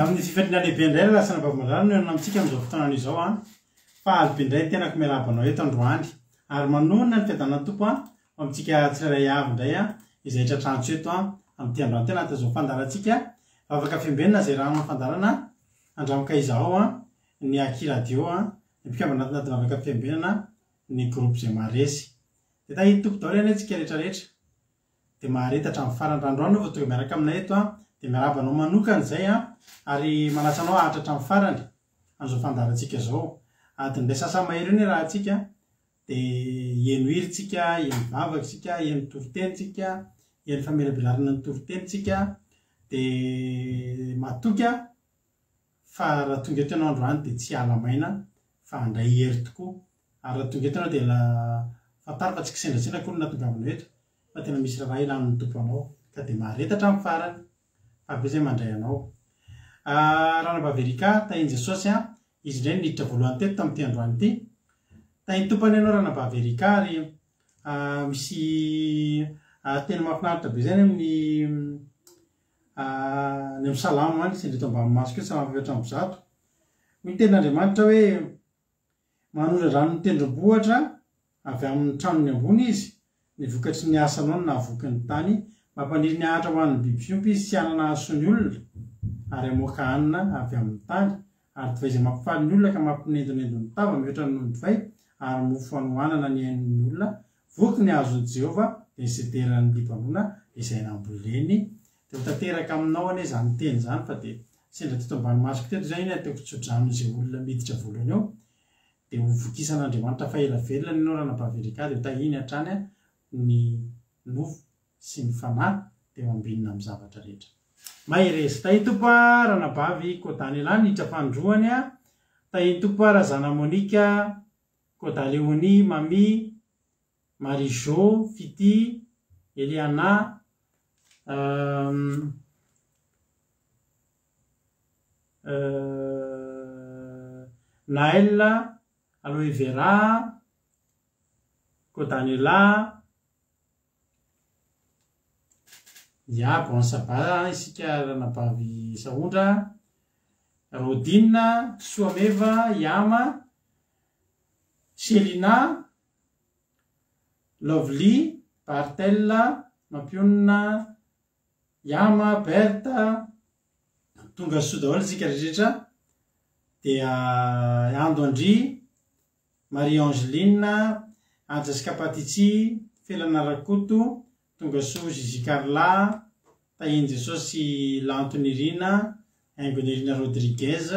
Amin'ny fifatrina lehibe indray lasana babamarano no amintsika amin'izao fotoana izao fa alibe indray tenako miarabanao eto androany ary manonona ny fiadanana tompo amintsika tsirairay avy indray izay tratrantsy eto amin'ity androany tena atazao fandarantsika vavaka fiambenana izay rano fandarana andramoka izao ny Aki radio ny mpikambana anaty vavaka fiambenana ny groupe izay maharesy dia tahita tompo daholo any antsika rehetrarehetra dia mahareta hatramin'ny farany randroany vao tonga miaraka aminay eto dia miarabanao manokana izay ary manatsa anao ahatra hatramin'ny farany an'izao fandarantsika izao adiny ilay sasa mahery ny raha tsika dia eno hiritsika, eno vavaksika, eno toritentsika, eno famelabelarina ny toritentsika dia matoka fa raha tonga eto ianao androany dia tsy alamaina fa handray hery tokoa ary raha tonga eto ianao dia fataro fa tsy kisendratsendra koa no nahatongavanao eto fa tena misy raha ilan'ny tompo anao ka dia mahareta hatramin'ny farany fa be izay mandray anao. Ranabaverika tahiny Jesosy izy indray niditra voalohany teto tamin'ity androany ity tahiny tompany ianao Ranabaverika ary misy tena mahafinaritra be izay ny salamo sy indreto ambany masoko salamo 700 ny tenin'Andriamanitra hoe manora rano ny tendrombohitra avy amin'ny tranony ambony izy ny vokatry ny asanao no nahavoky ny tany mampaniry ny ahatra ho an'ny biby fiompy izy sy hanana haso ny olona ary amoaka hanina avy amin'ny tany ary divay izay mampifaly ny olona ka mampinendonendony tava mihoatra ny divay ary mofo anohanana ny ain'ny olona voky ny azon'i Jehova dia izay teran'ny lipanona izay namboleny dia ho tanteraka aminao anie izany teny izany fa dia sendra teto ambany masoko teto izay iny ateko tsodrano izay olona miditra voalohany eo dia ho vokisan'Andriamanitra fa ela velona ianao Ranabaverika dia ho tahiny hatrany ny nofo sy ny fanahy dia ho ambinina amin'ny zavatra rehetra. Maheresy tahiny tompo Ranabavy Kodany niditra fandroany tahiny tompo Razana Monika Kodaleoni Mami Marijo Fiti Eliana Naël Aloe Vera Kodanela ya bon saba isika Ranabavy Saondra Rodina Soameva Yama Selina Lovely Bartella Mampionina Yama Berta tonga soa daholo isika rehetra dia Ando Andry Marie Angeline Anjasika Patici felana rakoto tonga soa Zizi Carla tahiny Jesosy Lantonirina Aingonirina Rodriguez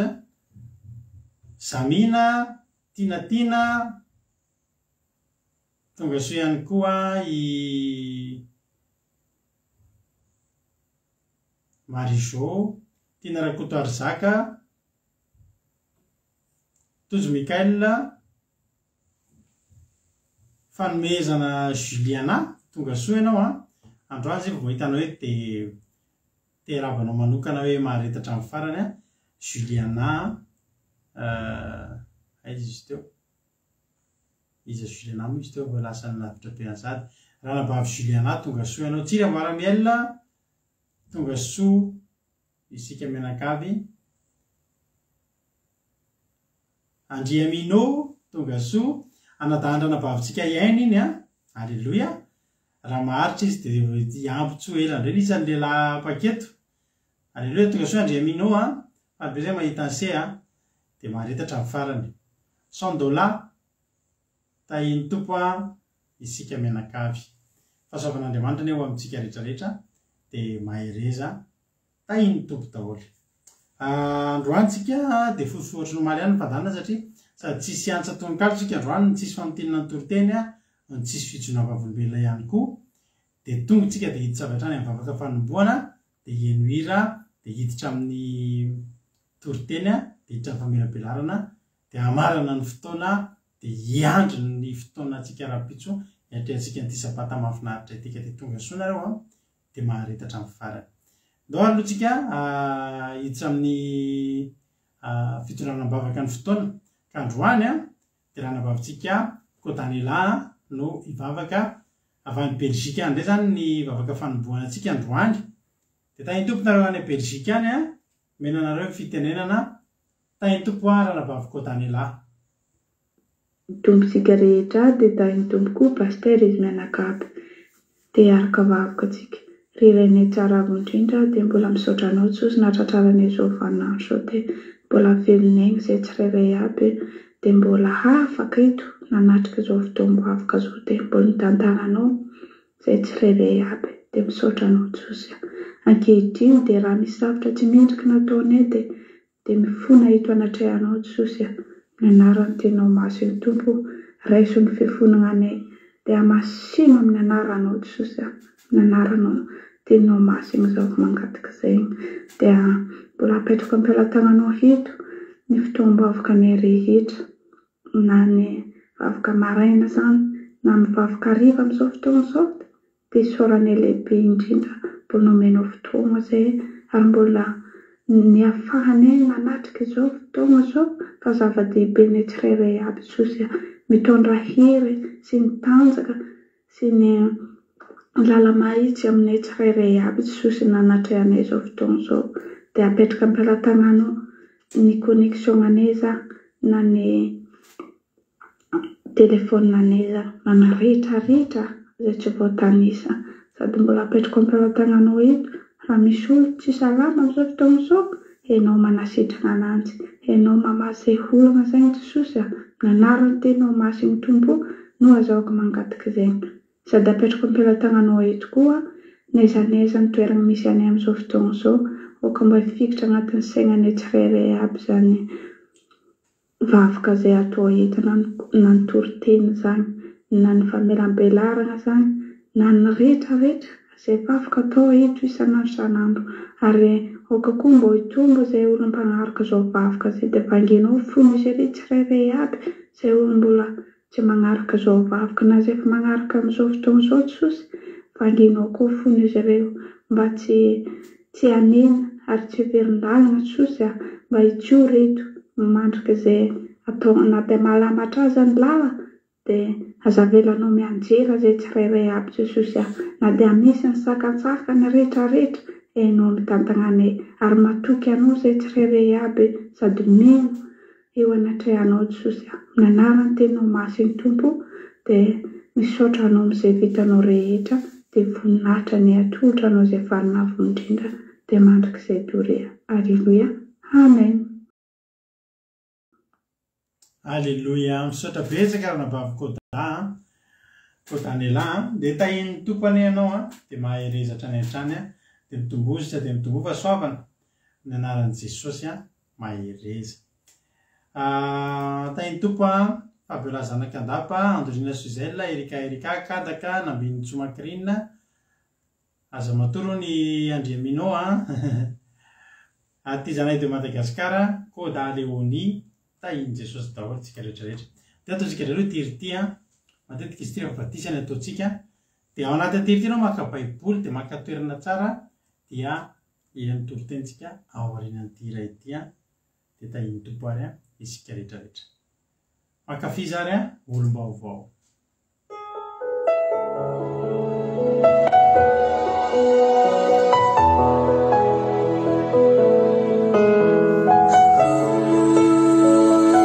Zamina Tinatina tonga soa ihany koa i Marijo Tina Rakoto Arzaka Tojo Mikael fanomezana Juliana tonga soa ianao androany zay vao hitanao hoe te ravanao manokana hoe maharetatra amin'ny farany Juliana aiza izy teo iza Juliana mo izy teo vao lasa navitra Beazady ranabavy Juliana tonga soa ianao Tsira Maramiel tonga soa isika mianakavy Andriamino tonga soa anadandrana vavintsika iainy iny Alleluia raha maharitra izy dia iampotsoa elandreny izy any lehilahy paketo Alleluia tonga soa Andriamino be zay mahita anse dia maharetatra amin'ny farany $100 tahiny tompo isika mianakavy fahasoavan'Andriamanitra eo amintsika rehetrarehetra dia mahereza tahiny tompo daholo androantsika dia fosotra nomaly ihany fadana satria sady tsisy antsa tononkalo tsika androany tsisy famotenana ny toriteny tsisy fijona vavolombelona ihany koa dia tonga tsika dia hiditra avy hatrany amin'ny vavaka fanomboana dia hienohira dia hiditra amin'ny toriteny dia hiditra amin'ny famelabelarana dia hamarana ny fotoana dia hiandry ny fotoana tsika rapitso hiatrehantsika ny tisapata mahafinaritra etika dia tonga soa nareo dia maharetatra amin'ny farany ndao alohatsika hiditra amin'ny fitondrana bavaka ny fotoana ka androany dia raha nabavitsika Kotanela no ivavaka avy any Belzika andray zany ny vavaka fanomboana antsika androany dia tahiny tompo nareo any Belzika any menanareo fitenenana tahiny tompo raha nabavy Kotanela Tombontsika rehetra dia tahiny tompo koa paster izy mianakavy dia araka vavoka tsika rirenay tsara avy indrindra dia mbola misaotra anao Jesosy nahatratraranay izao vaninandro izao dia mbola velonay izay tsirairay aby dia mbola afaka eto nanatrika izao fotoam-bavaka izao dia mbola nitantananao izay tsirairay aby dia misaotra anao Jesosy ankehitriny dia raha misy zavatra tsy mendrika nataonay dia mifona eto anatrehanao Jesosy ny anarany tenao masiny tompo raiso ny fifonana anay dia amasino amin'ny anaranao Jesosy ny anaranao tenao masiny izao mangataka izay dia mbola apetraka am-pelantananao eto ny fotoam-bavaka anay rehetra na ny vavaka maraina zany na ny vavaka hariva amin'izao fotoana izao dia isaoranay lehibe indrindra mbola nomenao fotoana izay ary mbola ny ahafahanay nanatrika izao fotoana izao fa zava-dehibe ny tsirairay aby Jesosy mitondra hery sy ny tanjaka sy ny lala mahitsy aminay tsirairay aby Jesosy nanatrehanay izao fotoana izao dia apetraka am-pelantananao ny connexion anay na ny telefona anay na ny rehetrarehetra izay tsy voatanisa sady mbola apetraka am-pelantananao eto raha misy olo tsy salama amin'izao fotoana izao ianao manasitrana ananjy ianao mamasy olana izay Jesosy ny anarany tenao masiny tompo no azahoaka mangataka izay sady apetraka am-pelantananao eto koa n'aiza n'aiza ny toerana misy anay amin'izao fotoana izao oka mba hifikitra anatin'ny sainanay tsirairay aby zany vavaka izay atao entina na ny toriteny zany na ny famelam-belarana zany na ny rehetrarehetra izay vavaka atao eto isanandro isanandro ary oka koa mba hitombo izay olona mpanaraka izao vavaka izay dia vangenao fony izy ireo tsirairay aby izay olona mbola tsy manaraka izao vavaka na izay efa manaraka amin'izao fotoana izao Jesosy vangenao koa fony izy ireo mba tsy hanena ary tsy verin-dalana Jesosy mba hitsory eto mandrika izay atao na dia mahalamatra aza ny lala dia azavelanao mianjera izay tsirairay aby Jesosy na dia misy ny sakatsakany rehetrarehetra ianao mitantana anay ary matoky anao izay tsirairay aby sady mino eo anatrehanao Jesosy ny anarany tenao masiny tompo dia misaotra anao amin'izay vitanao rehetra dia voninahitra ny atolotra anao izay valinavo indrindra dia mandrika izay torea Alleluia Amen. Alleluia misaotra betsaka ranabavy Koda Kotanela dia tahiny tompany ianao dia mahay rezatra any an-trany dia mitombozitra dia mitombo soavana ny anaran'i Jesosy mahay reza. Tahiny tompo Fabiola Zanakandapa, Andrina Suzella, Erika Kadaka, Nambiny Tsomakrina, aza matoro ny Andriamino aty zanay de Madagasikara, Koda Leoni, tahiny Jesosy daholo tsika rehetrarehetra. Dia ataontsika ireo tirity matetika izy ity rehefa batisany ataontsika dia ao anaty tirity anao maka baiboly dia maka toerana tsara dia eny toritentsika ao aorianan'ity iray ity dia tahiny tompo ary isika rehetrarehetra. Makafy zary olom-baovao. Saya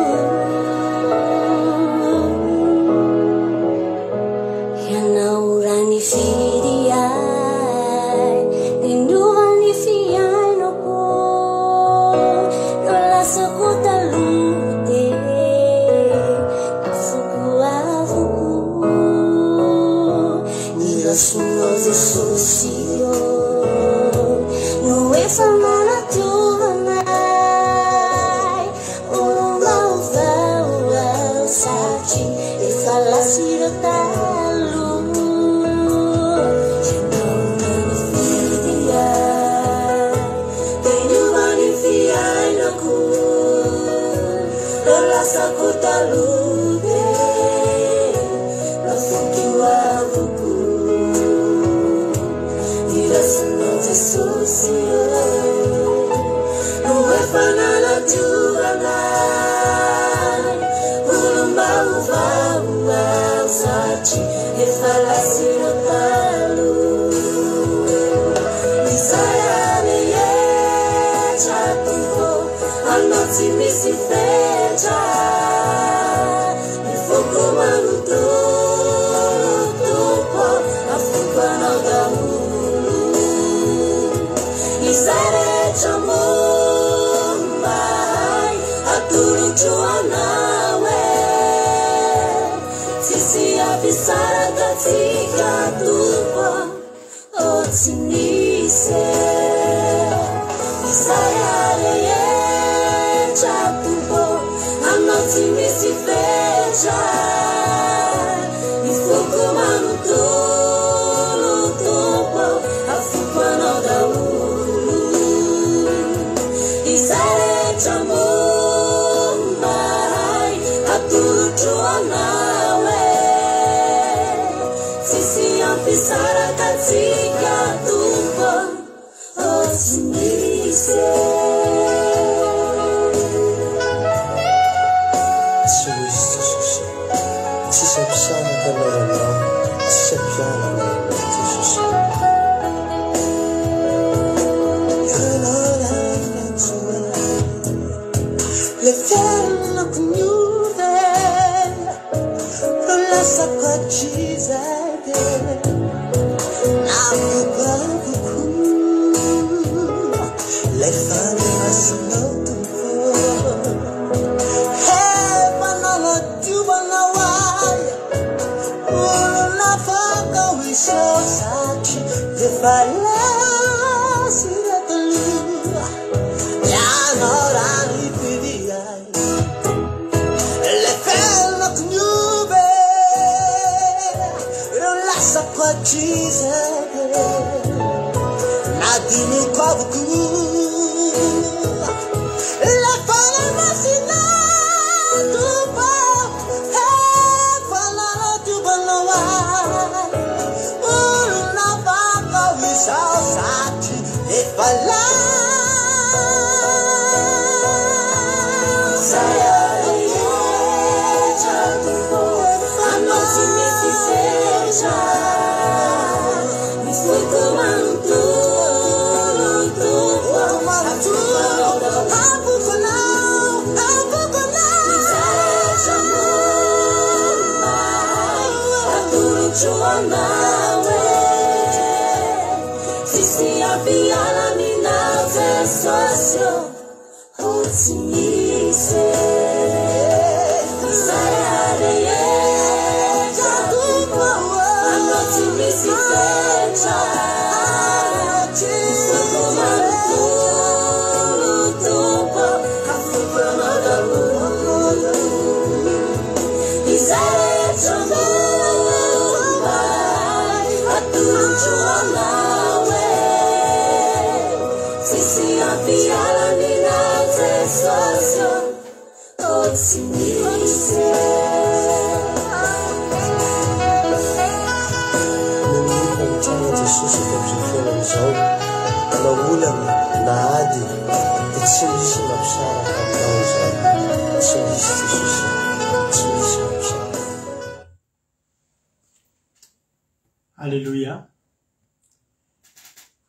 Alleluia.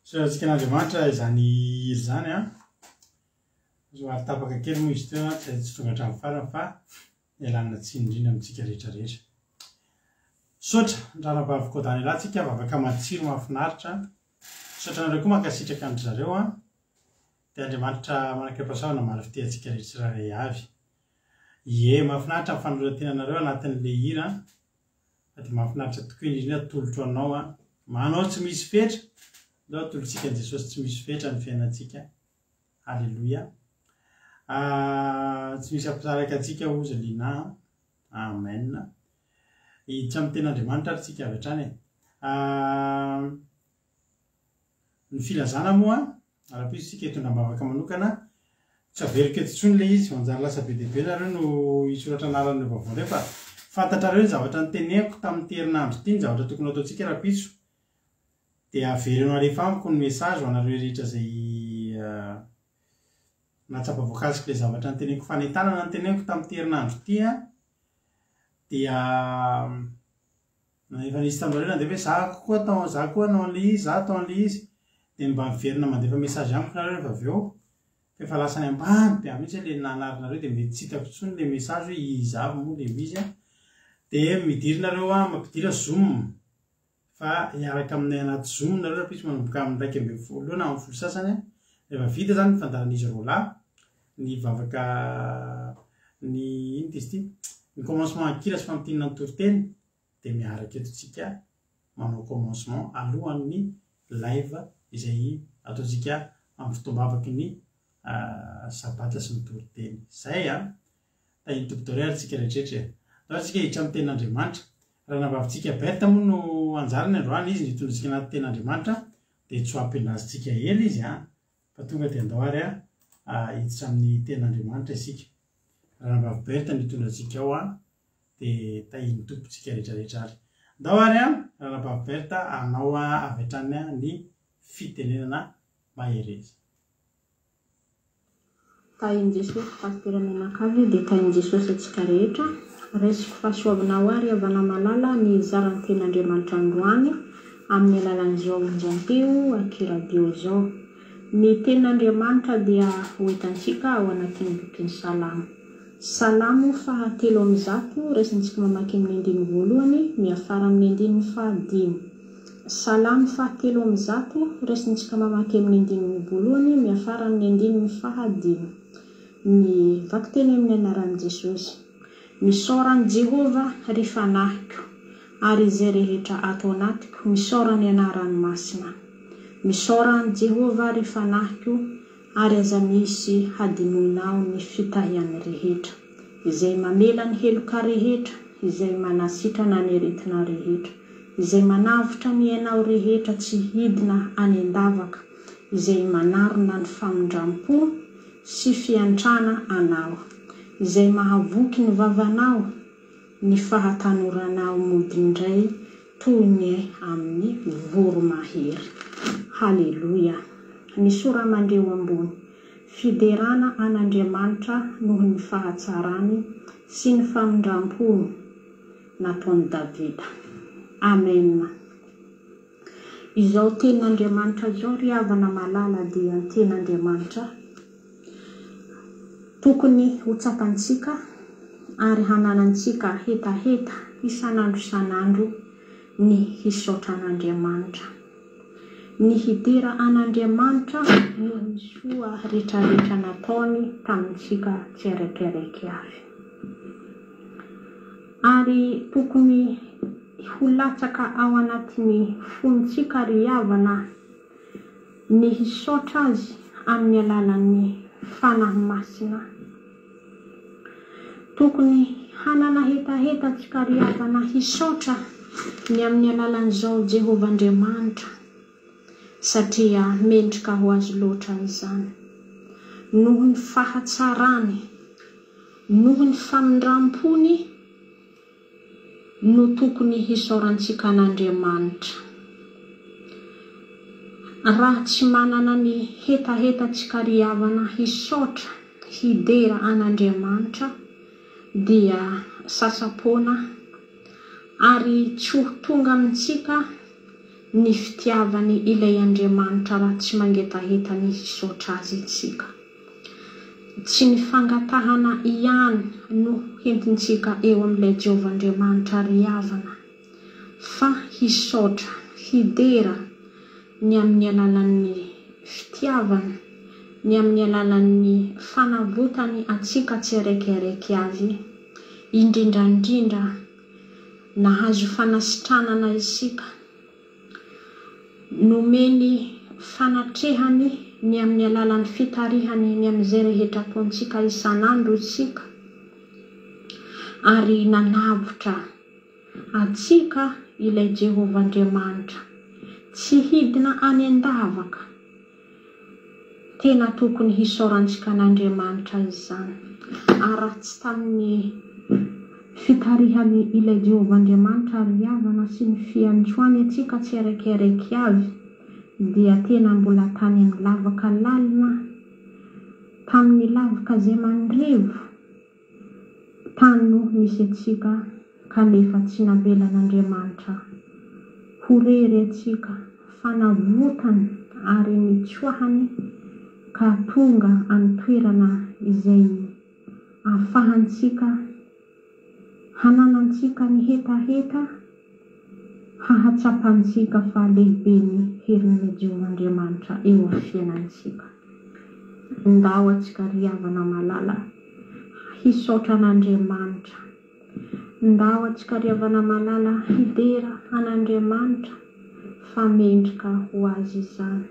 Soratsika n'Andriamanitra izany iry zany a. Zoary tapaka kely moa izy teo tsy tonga hatramin'ny farany fa ialana tsiny indrindra amintsika rehetra rehetra. Sotra ndranabavy kodany latsika vavaka matsiro mahafinaritra. Sotra anareo koa mankasitraka andry zareo a. Dia Andriamanitra manakam-pahasahoana mala fitehantsika rehetra tsirairay avy. Ie mahafinaritra ny fanoratena anareo anatin'ilay hira. Dia mahafinaritra tokoa indrindra tolotro anao a. Manao tsy misy fetra. Dao tolotsika an Jesosy tsy misy fetra ny fiainantsika. Alleluia. Tsy misy ampisaraka antsika ozy lina. Amen. Hiditra amin'ny ten'Andriamanitra ary tsika avy hatrany. Ny filazana moa araha-piso tsika hitondram-bavaka manokana tsy averiko eto intsony ilay izy manjary lasa be dia be nareo no hisoratra anaran'ny vaovao fa fantatrareo ny zavatra niteneko tamin'ny herinandro ity ny zavatra tokony ataontsika raha-piso dia avereno alefa amiko ny mesazy ho anareo rehetra izay natsapa voakasika ilay zavatra niteneko fanentanana niteneko tamin'ny herinandro ity dia efa nisy tamin'ireo dia hoe za koa anao an'ilay izy za atao an'ilay izy dia mba miverina mandefa mesazy amiko nareo rehefa avy eo efa lasany ambany be mihitsy ilay nanarinareo dia mety tsy hitako intsony ilay mesazy hoe izy avy moa ilay izy dia midirinareo mampidira Zoom fa hiaraka aminay anaty Zoom nareo raha-piso manomboka amin'ny 1:20 na amin'ny 10 sasany rehefa vita zany fandaran'izy roalahy ny vavaka ny ino izy ity ny commencement ankira sy fampitinana ny toriteny dia miaraka eto tsika manao commencement alohan'ny live izay ataontsika amin'ny fotoam-bavaky ny sabata sy ny toriteny. Zay tahiny tompon-tao tsika rehetrarehetra. Dao tsika hiditra amin'ny ten'Andriamanitra. Raha navavintsika Berta moa no anjarany androany izy nitondratsika anaty ten'Andriamanitra dia tsy ho ampianazitsika ela izy fa tonga dia andao ary hiditra amin'ny ten'Andriamanitra isika. Raha navavi Berta nitondratsika ao dia tahiny tompontsika rehetrarehetra ary. Andao ary raha navavi Berta anao avy hatrany ny fitenenana mahereza. Tahiny Jesosy pastorana anakavy dia tahiny Jesosy atsika rehetra. Resiko fahasoavanao ary avana malala ny zaran'ny ten'Andriamanitra androany amin'ny alalan'izao onjam-peo akiradio izao. Ny ten'Andriamanitra dia hoentantsika ao anatin'ny bokin'ny Salamo. Salamo 3:1 resantsika mamaky amin'ny 1 miafara amin'ny 1:5. Salamo 3:1 resantsika mamaky amin'ny 1 miafara amin'ny 1:5. Ny vaky teny amin'ny anaran'i Jesosy. Misaoran'i Jehova ry fanahiko, ary izay rehetra ato anatiko misaora ny anarany masina. Misaoran'i Jehova ry fanahiko, ary aza misy hadinonao ny fitahiany rehetra, izay mamela ny heloka rehetra, izay manasitrana ny aretina rehetra, izay manavotra ny ainao rehetra tsy hidina any an-davaka, izay manarona ny famindram-po sy fiantrana anao, izay mahavoky ny vavanao, ny fahatanoranao modindray toy ny amin'ny voromahery. Halleluia. Ny sora mandreo ambony. Fiderana an'Andriamanitra noho ny fahatsarany sy ny famindram-pony nataon'i Davida. Amen. Izao ten'Andriamanitra izao ry havana malala dia ny ten'Andriamanitra tokony ho tsapantsika ary hananantsika hetaheta isanandro ny hisaotra an'Andriamanitra. Ny hidera an'Andriamanitra no ny soa rehetrarehetra nataony tamintsika tsiraikiraiky avy. Ary tokony ho latsaka ao anatin'ny fontsika ry havana ny hisaotra azy amin'ny alalan'ny fanahy masina. Tokony hanana hetaheta tsika ry havana hisaotra ny amin'ny alalan'izao Jehovah Andriamanitra, satria mendrika ho azy loatra izany. noho ny fahatsarany, noho ny famindram-pony no tokony hisaorantsika an'Andriamanitra. Raha tsy manana ny hetahetatsika riavana hisaotra, hidera an'Andriamanitra dia sasapona ary tsy ho tonga amintsika ny fitiavany ilay Andriamanitra raha tsy mangetaheta ny hisaotra azy itsika. Tsy ny fangatahana ihany no hentintsika eo amin'ilay Jehovahandriamanitra riavana, fa hisaotra, hidera ny amin'ny alalan'ny fitiavany, ny amin'ny alalan'ny fanavotany atsika tsiraikaraiky azy, indrindrandrindra nahazo fanasitranana isika, nomeny fanatrehany ny amin'ny alalan'ny fitarihany ny amin'izay rehetra ataontsika isan'andro isika, ary nanavotra atsika ilay Jehovahandriamanitra tsy hidina any an-davaka. Tena tokony hisaorantsika an'Andriamanitra izany. Ary tsy tamin'ny fitarihany ilay Jehovahandriamanitra riavana sy ny fiantsoany atsika tsiraikaraiky avy dia tena mbola tany amin'ny lavaka lalina, tamin'ny lavaka izay mandrevo, tany no misy atsika kanefa tsy navelan'Andriamanitra ho rery atsika, fanavotany ary nitsoahany ka tonga amin'ny toerana izay ahafahantsika hananantsika ny hetaheta, hahatsapantsika fa lehibe ny herin'ny Jehovahandriamanitra eo amin'ny fiainantsika. Ndao atsika riavana malala hisaotra an'Andriamanitra, ndao atsika riavana malala hidera an'Andriamanitra fa mendrika ho azy izany.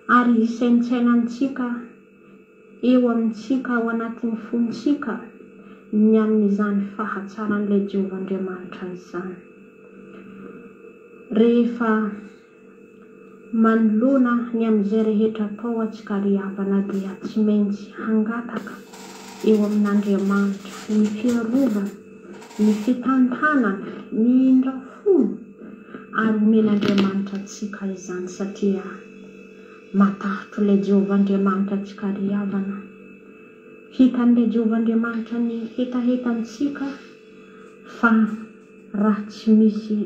Ary isaintsainantsika eo amintsika ao anatin'ny fontsika ny amin'izany fahatsaran'ilay Jehovahandriamanitra izany. Rehefa manoloana ny amin'izay rehetra atao atsika riavana dia tsy maintsy hangataka eo amin'Andriamanitra ny fiarovana, ny fitantanana, ny indrafony, ary omen'Andriamanitra atsika izany satria matahotra ilay Jehovahandriamanitra atsika riavana. Hitan'ilay Jehovahandriamanitra ny hetahetantsika, fa raha tsy misy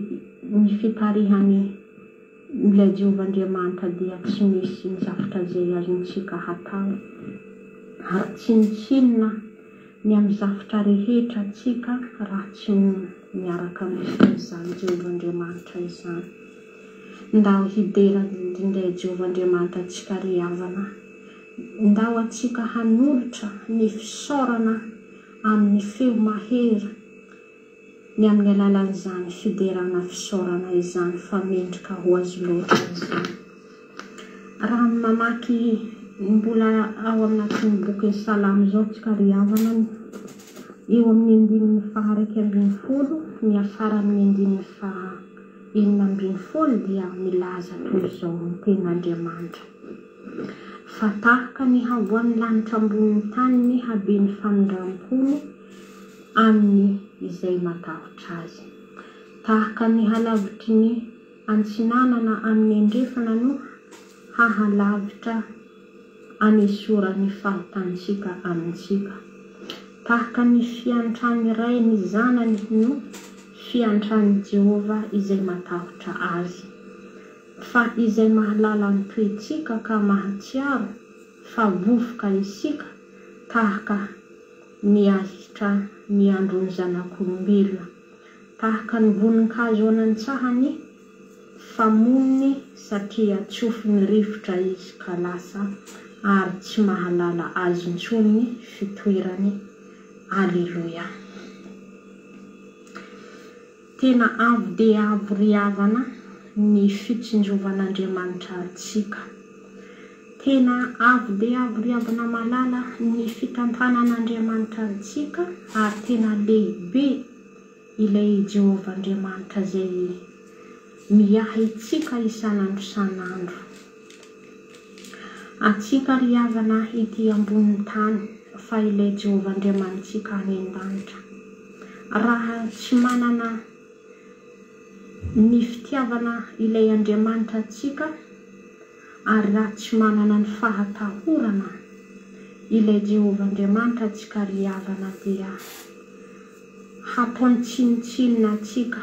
ny fitarihany ilay Jehovahandriamanitra dia tsy misy ny zavatra izay azontsika hatao. Ary tsy mitsinona ny amin'ny zavatra rehetra atsika raha tsy miaraka amin'izany Jehovahandriamanitra izany. Ndao hidera indray Jehovahandriamanitra atsika riavana, ndao atsika hanolotra ny fisaorana amin'ny feo mahery ny amin'ny alalan'izany fiderana fisaorana izany, fa mendrika ho azy loatra izany. Raha mamaky mbola ao anatin'ny boky Salamo zao atsika riavana, eo amin'ny 112 miafara amin'ny 140 dia milaza toy izao ny tenin'Andriamanitra: fa tahaka ny havoan'ny lanitra ambonin'ny tany ny haben'ny fanindram-pony amin'ny izay matahotra azy, tahaka ny halavitry ny antsinanana amin'ny andrefana no hahalavitra anesora ny fahotantsika amintsika, tahaka ny fiantrany iray ny zanany no fiantrany Jehova izay matahotra azy, fa izay mahalala ny toetsika ka mahatsiaro fa vofoka isika, tahaka ny ahitra ny andron'ny zanak'olombelona, tahaka ny voninkazo anantsahany famoniny satria tsofy ny rivotra izy ka lasa, ary tsy mahalala azy intsony fitoerany. Alleluia. Tena avo dia avo riavana ny fitsinjovan'Andriamanitra atsika. Tena avo dia avo riavana malala ny fitantanan'Andriamanitra atsika, ary tena lehibe ilay Jehovahandriamanitra izay miahy itsika isan'andro san'andro. atsika ry havana ity ambony tany fa ilay Jehovah Andriamanitsika any an-danitra. Raha tsy manana ny fitiavana ilay Andriamanitra atsika ary raha tsy manana ny fahatahorana ilay Jehovah Andriamanitra atsika ry havana dia hataony tsinotsinona atsika,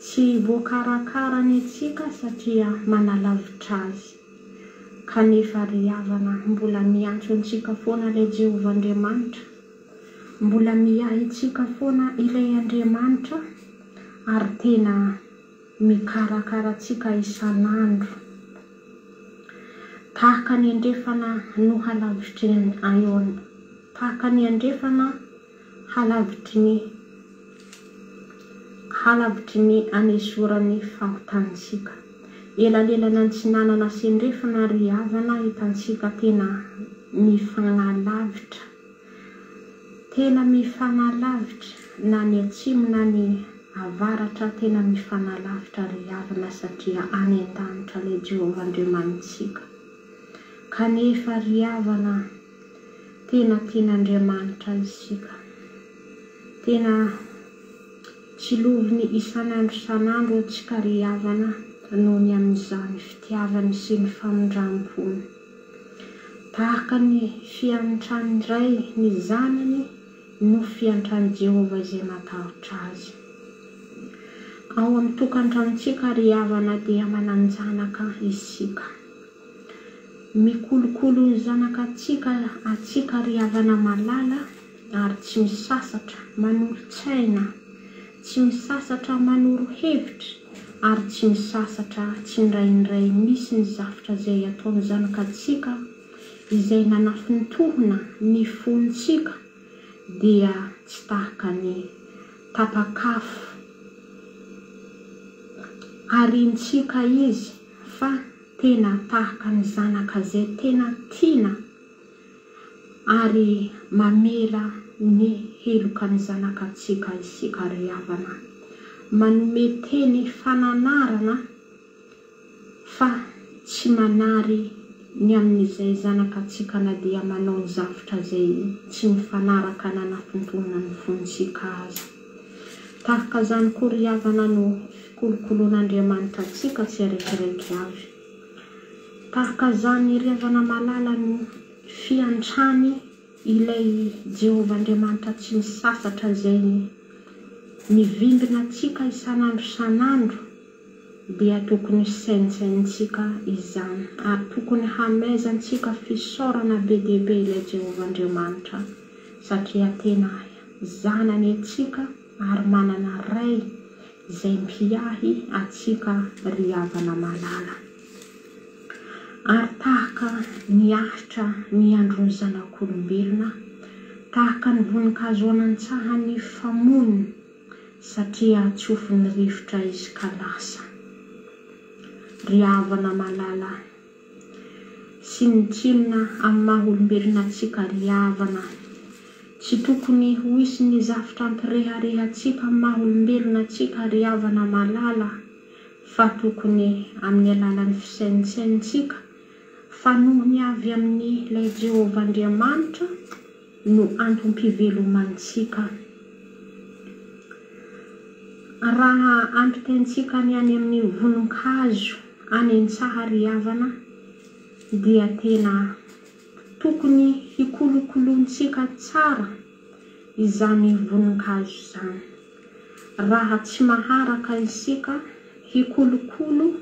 tsy voakarakara ny atsika satria manalavitra azy. Kanefa ry havana mbola miantso antsika foana ilay Jehovah Andriamanitra, mbola miahy antsika foana ilay Andriamanitra ary tena mikarakara atsika isan'andro. Tahaka ny andrefana no halavitry ayon, tahaka ny andrefana halavitry ny anesorany fahotantsika. Elalelana ny tsy nanana sy andrefana ry havana hitantsika tena mifanalavitra. Tena mifanalavitra na ny atsimo na ny avaratra, tena mifanalavitra ry havana satria any an-danitra ilay Jehovah Andriamanitsika. Kanefa ry havana tena Andriamanitra isika. Tena tsy loviny isan'andro atsika ry havana noho ny amin'izany fitiavany sy ny famindram-pony. Tahaka ny fiantrany iray ny zanany no fiantrany Jehovah izay matahotra azy. Ao amin'ny tokantranontsika ry havana dia mananjanaka isika. Mikolokolo ny zanaka atsika ry havana malala ary tsy misasatra manolo-tsaina, tsy misasatra manoro hevitra ary tsy misasatra tsy ndraindray misy ny zavatra izay ataony zanaka atsika izay nanafintohina ny fontsika dia tsy tahaka ny tapakafo arintsika izy, fa tena tahaka ny zanaka izay tena tiana ary mamela ny heloka ny zanaka atsika isika ry havana. Manome teny fananarana fa tsy manary ny amin'izay zanaka atsika na dia manao ny zavatra izay tsy mifanaraka nanafintohina ny fontsika azy. Tahaka izany koa ry havana no fikolokoloan'Andriamanitra atsika tsy araikiaraiky avy. Tahaka izany ry havana malala no fiantrany ilay Jehovah Andriamanitra tsy misasatra izay mivimbina atsika isan'andro dia tokony saintsaintsika izany ary tokony hamaizantsika fisaorana be dia be ilay Jehovah Andriamanitra satria tena zanany atsika ary manana ray izay mpiahy atsika ry havana malala. Ary tahaka ny ahitra ny andron'ny zanak'olombelona, tahaka ny voninkazo anantsahany famonina satria tsofin'ny rivotra izy ka lasa. Ry havana malala, sinitsinona amin'ny maha-olombelona atsika ry havana. Tsy tokony ho hisy ny zavatra ampirehareha atsika amin'ny maha-olombelona atsika ry havana malala, fa tokony amin'ny alalan'ny fisaintsaintsika fa noho ny avy amin'ny ilay Jehovah Andriamanitra no antom-pivelomantsika. Raha ampitaintsika ny any amin'ny voninkazo any an-tsaha ry havana dia tena tokony hikolokoloantsika tsara izany voninkazo izany. Raha tsy maharaka isika hikolokolo,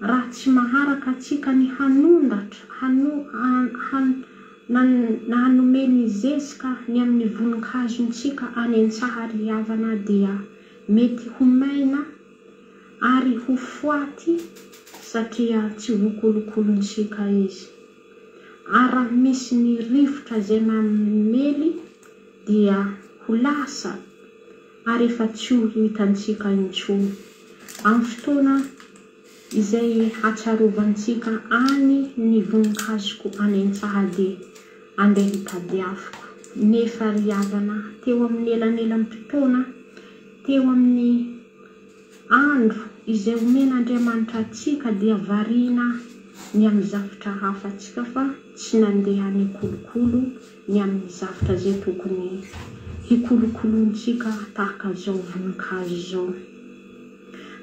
raha tsy maharaka atsika ny hanondratra na hanome ny zezika ny amin'ny voninkazontsika any an-tsaha ry havana dia mety ho maina ary ho foaty satria tsy voakolokolontsika izy. Ary raha misy ny rivotra izay mamely dia ho lasa ary efa tsy ho hitantsika intsony. Amin'ny fotoana izay hatsarovantsika any ny voninkazoko any an-tsaha dia andeha hitadiaviko. Nefa ry havana teo amin'ny elanelam-potoana, teo amin'ny andro izay omen'Andriamanitra atsika dia variana ny amin'ny zavatra hafa atsika fa tsy nandeha ny kolokolo ny amin'ny zavatra zay tokony hikolokoloantsika tahaka zao voninkazo zao.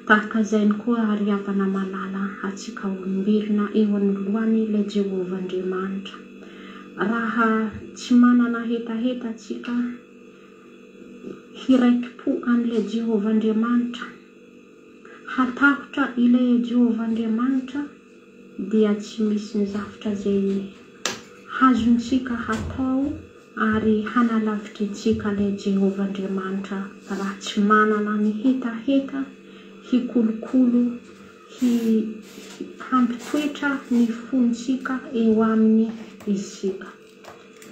Tahaka izay koa ariavana malala atsika olombelona eo anoloany ilay Jehovah Andriamanitra. Raha tsy manana hetaheta atsika hiraikim-po an'ilay Jehovah Andriamanitra, hatahotra ilay Jehovah Andriamanitra, dia tsy misy ny zavatra zay hazontsika hatao ary hanalavitrintsika ilay Jehovah Andriamanitra raha tsy manana ny hetaheta hikolokolo, hampitoetra ny fontsika eo aminy isika.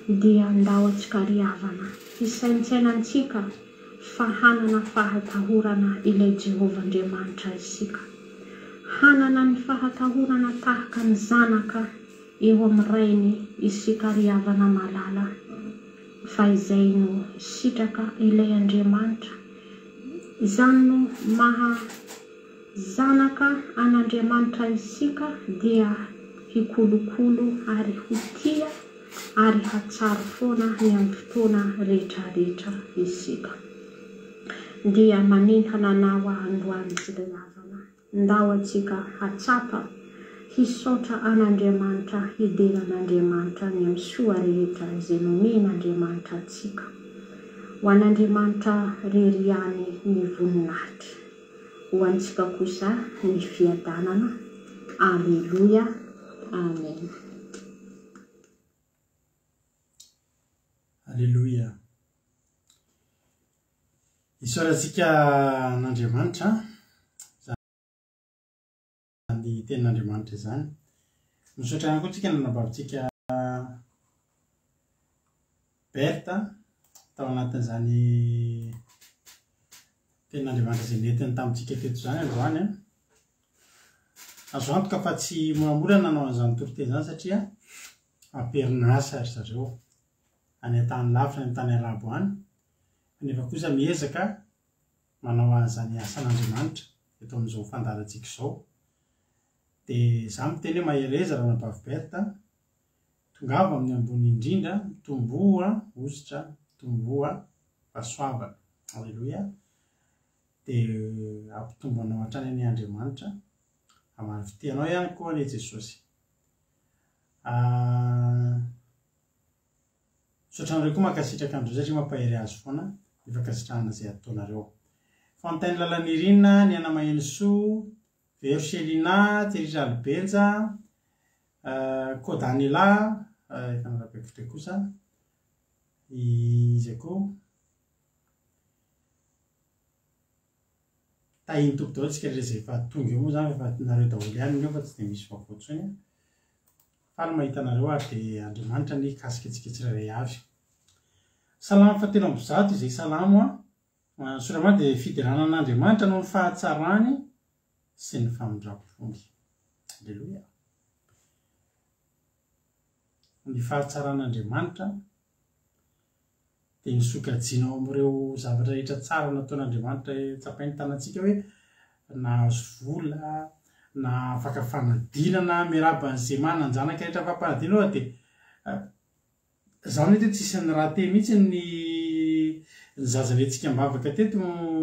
Dia ndao atsika ry havana hisaintsainantsika fa hanana fahatahorana ilay Jehovah Andriamanitra isika. Hanana ny fahatahorana tahaka ny zanaka eo amin'ny rainy isika ry havana malala, fa izay no sitraka ilay Andriamanitra. Izany no maha zanaka an'Andriamanitra isika dia hikolokolo ary hotia ary hatsaro foana ny amin'ny fotoana rehetrarehetra isika. Dia manentana anao androany sy ilay havana, ndao atsika hatsapa hisaotra an'Andriamanitra, hideran'Andriamanitra ny amin'ny soa rehetra izay nomen'Andriamanitra atsika. Ho an'Andriamanitra reriany ny voninahitra, ho antsika kosa ny fiadanana. Alleluia. Amen. Alleluia. Isaorantsika an'Andriamanitra, ny tenin'Andriamanitra izany. Misaotra ihany koa tsika nanambabitsika Berta tao anatin'izany tenin'Andriamanitra izay nentiny tamintsika teto izany androany. Azo antoka fa tsy moramora nanao an'izany toriteny izany satria amperinasa ry zareo any an-tany lavitra, any an-tany arabo any. Nefa kosa miezaka manao an'izany asan'Andriamanitra eto amin'izao fandarantsika izao. Dia izaho miteny hoe mahereza raha nabavy Berta, tongava amin'ny ambony indrindra, mitomboa ositra, mitomboa fahasoavana. Alleluia. Dia ampitombo anao hatrany any Andriamanitra, amin'ny fiteanao ihany koa any Jesosy. Misaotranareo koa mankasitraka andreo satria mampahery azy foana ny fankasitrahana izay ataonareo. Fontaine Lalanirina, ny Anamaheno Soa, Vero Selina, Teritra Albenja, Kodanila, efa narapeko kosa, izay koa tahiny tompo daholo tsika izay efa tonga eo moa zany, efa nareo daholo ihany eo fa tsy dia misy vaovao intsony. Faly mahita anareo ary dia Andriamanitra ny kasika antsika tsirairay avy. Salamo fahatelo amby zato izay salamo soramana dia fiderana an'Andriamanitra noho ny fahatsarany sy ny famindrampony. Alleluia. Ny fahatsaran'Andriamanitra dia nisokajinao amin'ireo zavatra rehetra tsara nataon'Andriamanitra tsapainy tanantsika hoe nahazo vola, na afaka fanadinana miaraban'izay mananjanaka rehetra fampanadinana dia izany hoe tsisy ny raha te mihitsy ny zazalentsika mivavaka teto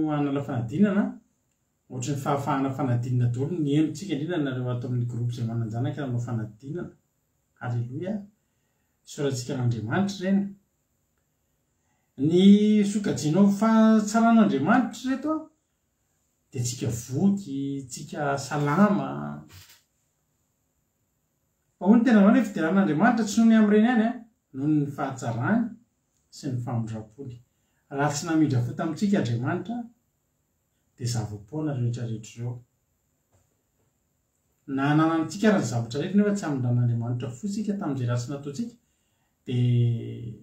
hanala fanadinana, ohatra ny fahafahana fanadinana daholo ny henontsika indrindra nareo ato amin'ny groupe izay mananjanaka nanao fanadinana. Alleluia. Sorantsika n'Andriamanitra ireny. Ny sokajianao fahatsaran'Andriamanitra reto dia tsika voky, tsika salama. Ahoana tena izany hoe fideran'Andriamanitra tsy noho ny amin'ireny ihany, noho ny fahatsarany sy ny famindrampony. Raha tsy namindra fo tamintsika Andriamanitra dia zava-poana rehetrarehetra ireo. Na nanantsika raha zavatra rehetra nefa tsy amindran'Andriamanitra fotsika tamin'izay raha tsy nataontsika dia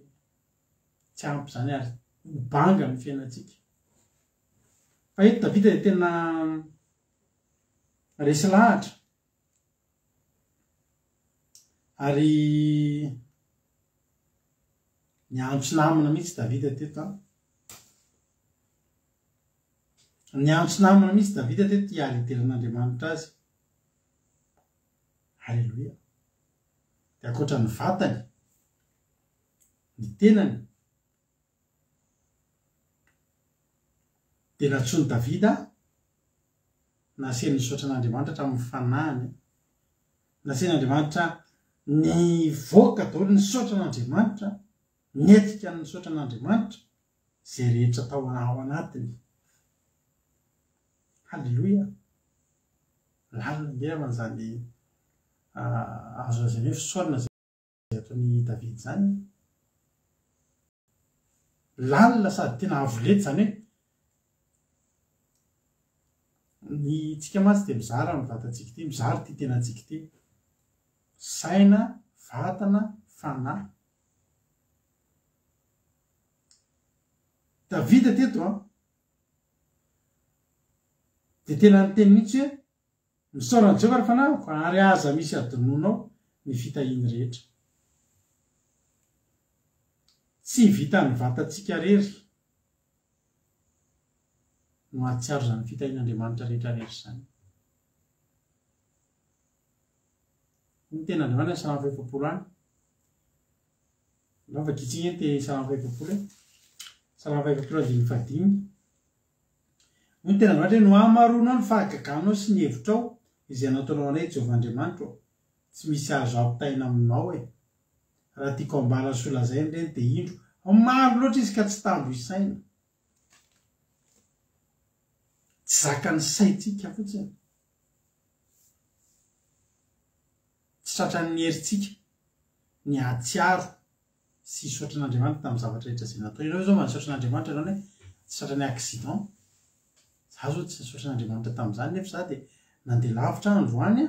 tsy ampy izany ary hobanga ny fiainantsika. Fa eto Davida dia tena resy lahatra ary niantso namana mihitsy Davida teto. Niantso namana mihitsy Davida teto hialiteran'Andriamanitra azy. Halleloia. Dia ankoatra ny vatany, ny tenany, dia natsoiny Davida nasehany nisaotra an'Andriamanitra hatramin'ny fanahiny, nasehan'Andriamanitra ny voaka daholo nisaotra an'Andriamanitra, nietika ny nisaotra an'Andriamanitra zay rehetra tao ao anatiny. Halleloia. Lalina nge man'izany azo azany hoe fisaorana zay ataon'ny David zany. Lalina sady tena avolety zany hoe ny tsika matsy dia mizara ny vatantsika ity, mizara ty tenantsika ity, saina, vatana, fanahy. Davida teto dia tena ny teny mihitsy hoe misaorana Jehovah ny fanahiko ary aza misy adinonao ny fitahiny rehetra. Tsy vita ny vatantsika rery no ahatsiaro zany fitahin'Andriamanitra rehetrarehetra zany. Ny tena Andriamanitra ny salamo faefapolo any. Lava kitsiny te salamo faefapolo salamo faefapolo andiny fadimy. Ny tena Andriamanitra no hamaronao ny fahagaganao sy ny hevitrao izay nataonao anay Jehovah Andriamanitra. Tsy misy azo ampitaina aminao raha tiako ambara sy olazay reny dia indro maro loatra izy ka tsy tambo isaina. Tsy zakany saitsika fotsiny, tsy tratran'ny herintsika ny ahatsiaro sy hisaotra an'Andriamanitra tamin'ny zavatra rehetra izay natao. Ianao zao manisaotra an'Andriamanitra ianao tsy tratran'ny accident. Za zao tsy nisaotra an'Andriamanitra tamin'izany nefa za dia nandeha lavitra androany,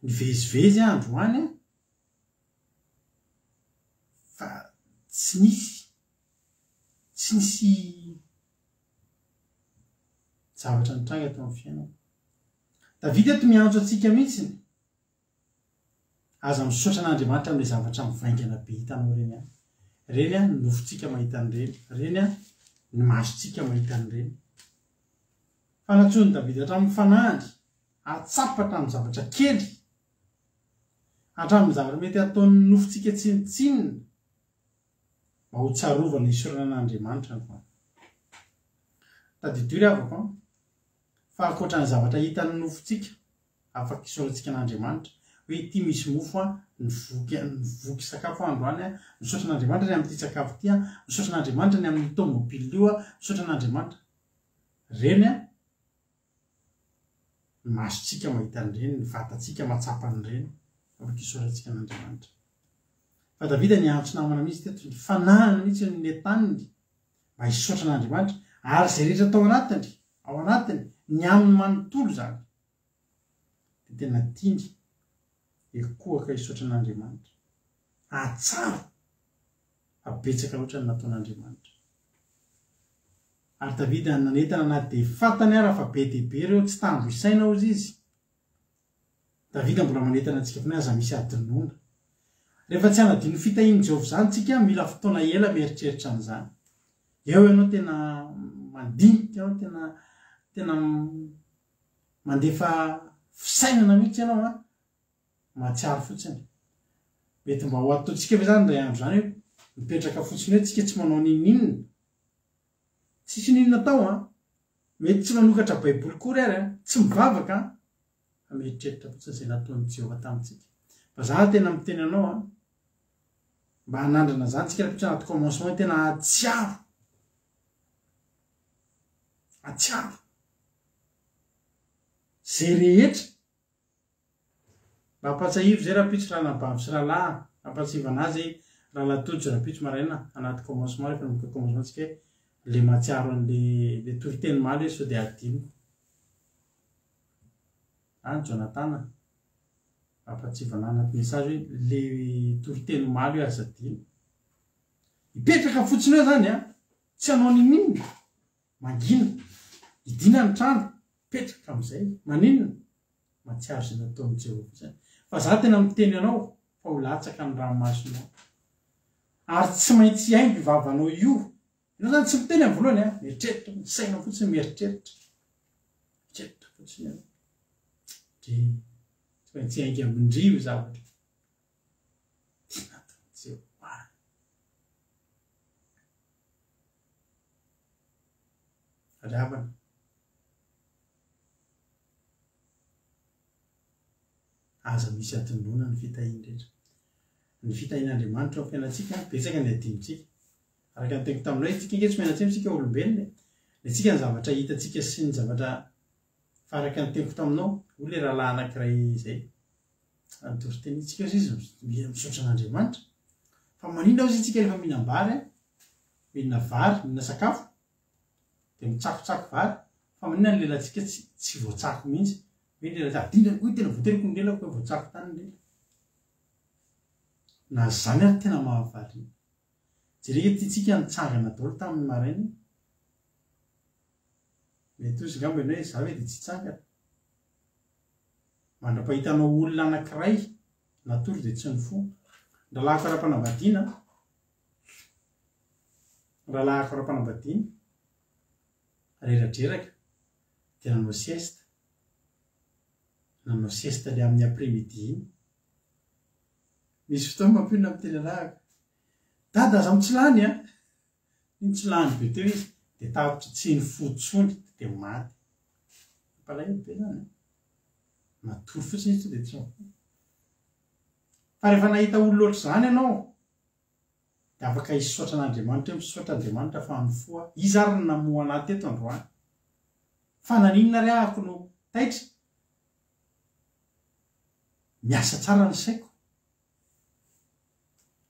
nivezivezy androany, fa tsy nisy zavatra nitranga tao amin'ny fiainana. Davida eto miantso antsika mihitsiny, aza misaotra an'Andriamanitra amin'ilay zavatra mivaingana be hitanao reny any. Reny ny nofontsika mahita an'ireny, reny ny masontsika mahita an'ireny. Fanatsoiny Davida hatramin'ny fanahiny, atsapa hatramin'ny zavatra kely, hatramin'ny zavatra mety ataon'ny nofontsika tsinitsinina, mba ho tsarovana isaorana an'Andriamanitra ny tadidiory avako fa ankoatra ny zavatra hitan'ny nofontsika afaka isaorantsika an'Andriamanitra hoe ity misy mofo nivoky sakafo androany, misaotra an'Andriamanitra ny amin'ity sakafo ity, misaotra an'Andriamanitra ny amin'ny tomobily io, misaotra an'Andriamanitra. Reny ny masontsika mahita an'ireny, ny vatantsika mahatsapa an'ireny, afaka isaorantsika an'Andriamanitra. Fa Davida niantso namana mihitsy teto, ny fanahiny mihitsy ny entaniny mba hisaotra an'Andriamanitra ary zay rehetra ao anatiny ny amin'ny manontolo zany dia tena tiny ekoaka hisaotra an'Andriamanitra. Ahatsaro abetsaka loatra ny nataon'Andriamanitra. Ary Davida nanentana na dia fantany ara fa be dia be ireo tsy tambo isaina ozy izy. Davida mbola manentana antsika foana aza misy adinoana. Rehefa tsy hanadino fitahiany Jehovah zany tsika mila fotoana ela mieritreritra an'izany. Eo ianao tena mandinika, ianao tena mandefa fisainana mihitsy ianao mahatsiaro fotsiny. Mety mba ho ataontsika ve zany ray andro zany hoe mipetraka fotsiny hoe tsika tsy manao ninninona. Tsisy ninona atao mety tsy manokatra baiboly kory ary tsy mivavaka mieritreritra fotsiny izay nataon'i Jehovah tamintsika. Fa za tena miteny anao mba hanandrana zany tsika raha anaty commencement tena atsiaro zay rehetra mba hampatsiahivo zay raha pitso raha nabavy sy rahalahy, hampatsiahivo anazy raha latoditsy raha pitso maraina anaty commencement rehefa nanomboka commencement tsika le mahatsiaro an'le toriteny maly hoe sao dia adino. Jonathan ampatsiahivo anahy anaty message hoe le toriteny maly hoe aza adino. Hipetraka fotsiny eo zany tsy hanao ninninona, mangina, idina ny trano, petraka amin'izay, maninona, mahatsiaro izay nataon'i Jehovah zany. Fa za tena miteny anao fa ho latsaka ny ranomasonao. Ary tsy maintsy haingo ivavanao io. Ianao zany tsy miteny amin'ny voalohany mieritreritra, ny saina fotsiny mieritreritra. Mieritreritra fotsiny ianao. tsy haingy amindrio zavatra tsy nataontsy hoany ravana aza misy atonona ny fitahian-drehetra ny fitahian'Andriamanitra ao fiainantsika betsaka ny adinontsika araka ny teniko taminao itsika inge tsy miaina-tsy mitsika olombelona ny tsika ny zavatra hitantsika sy ny zavatra fa araka ny teniko taminao ho le rahalahy anankiray izay antory tenitsika izy misaotra an'Andriamanitra fa manindra ozy itsika rehefa mihinam-bary mihinana vary mihinana sakafo dia mitsakotsako vary fa manina ny lelantsika tsy voatsako mihitsy hoe lela adindrany hoy tena voateriko ny lelako hoe voatsako tany ny lela na zany ary tena mahavary jereka tytsika nitsangana daholo tamin'ny marainy mety ozy ngamba ianao hoe za hoe dia tsy hitsangana mandra-pahitanao olona anankiray natory dia tsy ny fo rahalahako ara-panambadiana rahalahako ara-panambadiana reradreraka dia nanao siesta le amin'ny après-midi iny misy fotoana mampionona amin'ny telalahako dada aza mitsilany a nitsilany be teo izy dia tapitra tsy ny fotsony dia maty palahelo be zany matory fotsiny izy to dia tsy fa rehefa nahita olo loatra zany ianao dia afaka hisotra an'Andriamanitra hoe misotra Andriamanitra fa ny foa izy ary ny namoa anaty eto androany fa naninona ry ahako no taitra miasa tsara ny saiko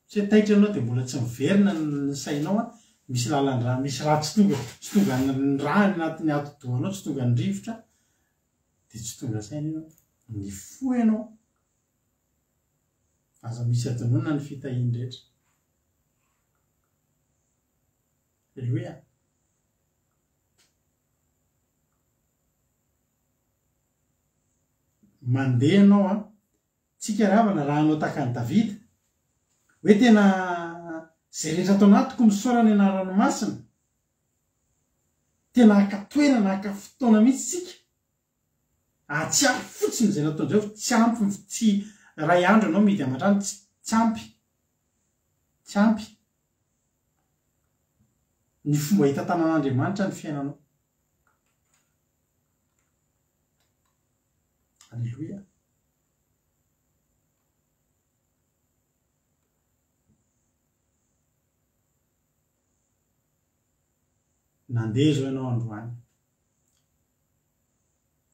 tsy hoe taitra ianao dia mbola tsy miverina ny sainao a misy lalan-drano misy raha tsy tonga ny raha anatin'ny atodohanao tsy tonga ny rivotra dia tsy tonga saina ianao ny fo ianao aza misy adonona ny fitahian-drehetra Alleluia mandeha ianao a tsika ravana raha anao tahaka ny Davida hoe tena zay rehetra atao anatiko misaorana ena ranomasina tena hakatoerana haka fotoana mihitsy tsika tsy ampy fotsiny zay nataon'izao tsy ampy tsy ray andro ianao midy aman-drano tsy ampy ny fomba hitantanan'Andriamanitra ny fiainanao Alleluia nandeha zao ianao androany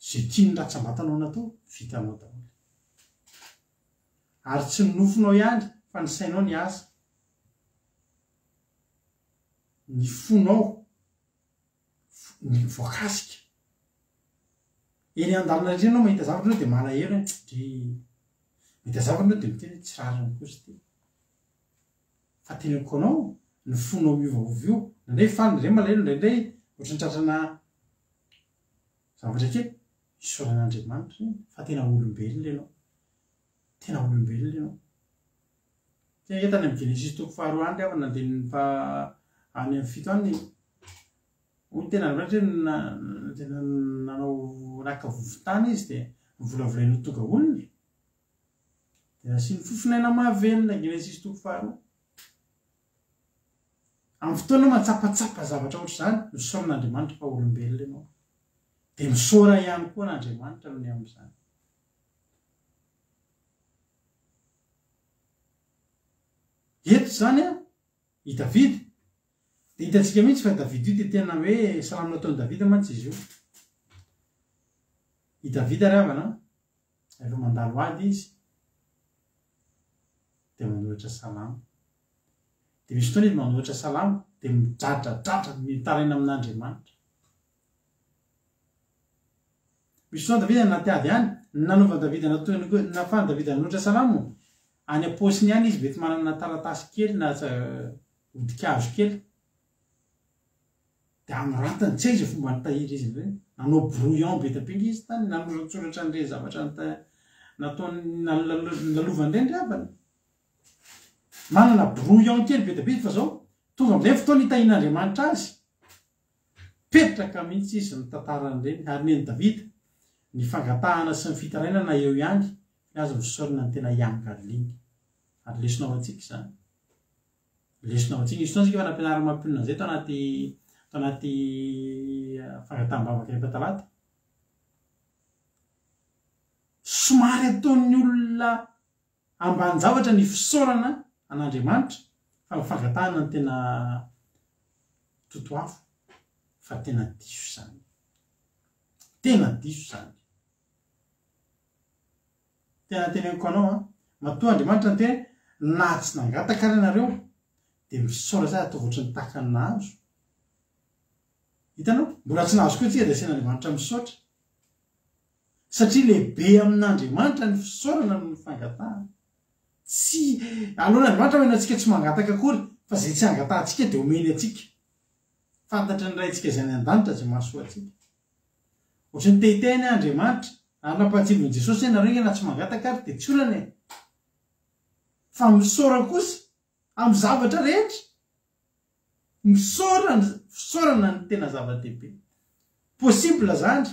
zay tiany ratsambatanao natao vitanao daholo ary tsy ny nofonao ihany fa ny sainao ny asa ny fonao ny voakasika eny an-dalana indrindra anao mahita zavatra anao dia malahelo mahita zavatra anao dia miteny tsy rariny koa sy ty fa teneko anao ny fonao miovaovio nandray fany ndray malahelo indraindray ohatry ny tratrana zavatra kely isaoran'Andriamanitra fa tena olombelona ianao tena olombelona ianao tena tany amin'ny Genesis toko 2 andry aho nandeha any amin'ny 7 any hoy tena Andriamanitra tena nanao naka vovotany izy dia mivolavolaino tonga olona dia nasiany fofinaina mahavelona Genesis toko 2 amin'ny fotoana matsapatsapa zavatra ohatr' izany misaoran'Andriamanitra fa olombelona ianao dia misaora ihany koa n'Andriamanitra amin'ny amin'izany eto zany a i Davida dia hitantsika mihitsy fa Davida io dia tena hoe salamy nataon'i Davida mantsy izy io i Davida ravana rehefa mandalo ady izy dia manohitra salama dia misy fotoana izy manohitra salama dia midradradratra mitaraina amin'Andriamanitra misy fotoana Davida naty ady any nanova Davida nafany Davida nanohitra salama any am-paosiny ihany izy mety manana taratasy kely na hodikazo kely dia amin'ny ratany tsy izy fomba nitahiry izy ireny nanao brouillon be tapinga izy tany nanoratsoratra n'ireny zavatra nataony nalovany ireny ravana manana brouillon kely be tabe fa zao tonga amin'izay fotoana hitahian'Andriamanitra azy petraka mihitsy izy ny tantaran'ireny ary neny Davida ny fangatahana sy ny fitarainana eo ihany azo misorona ny tena iangaliny ary lesonao atsika zany lesonao atsika izy toantsika fa nampianarana mampionina zay tao anaty fangatambavaka rehefa talata somary ataon'ny olona ambany zavatra ny fisaorana an'Andriamanitra fa mifangatahana ny tena totoafo fa tena diso zany tena teneniko anao matoa Andriamanitra ny tena na tsy nangataka ary ianareo dia misaora zay atao ohatry ny takany nahazo hitanao mbola tsy nahazo koa tsika dia asian'Andriamanitra misaotra satria lehibe amin'Andriamanitra ny fisaorana ny fangatahana tsy alohan'Andriamanitra hoena antsika tsy mangataka akory fa zay tsy angatahantsika dia omeny atsika fantatry ny raintsika zay any an-danitra zay mahasoa atsika ohatry ny tehitehiny Andriamanitra anampahatsivin'i Jesosy ianareo na tsy mangataka ary dia tsy olana fa misaora kosa amin'ny zavatra rehetra fisaorana ny tena zava-dehibe possible zany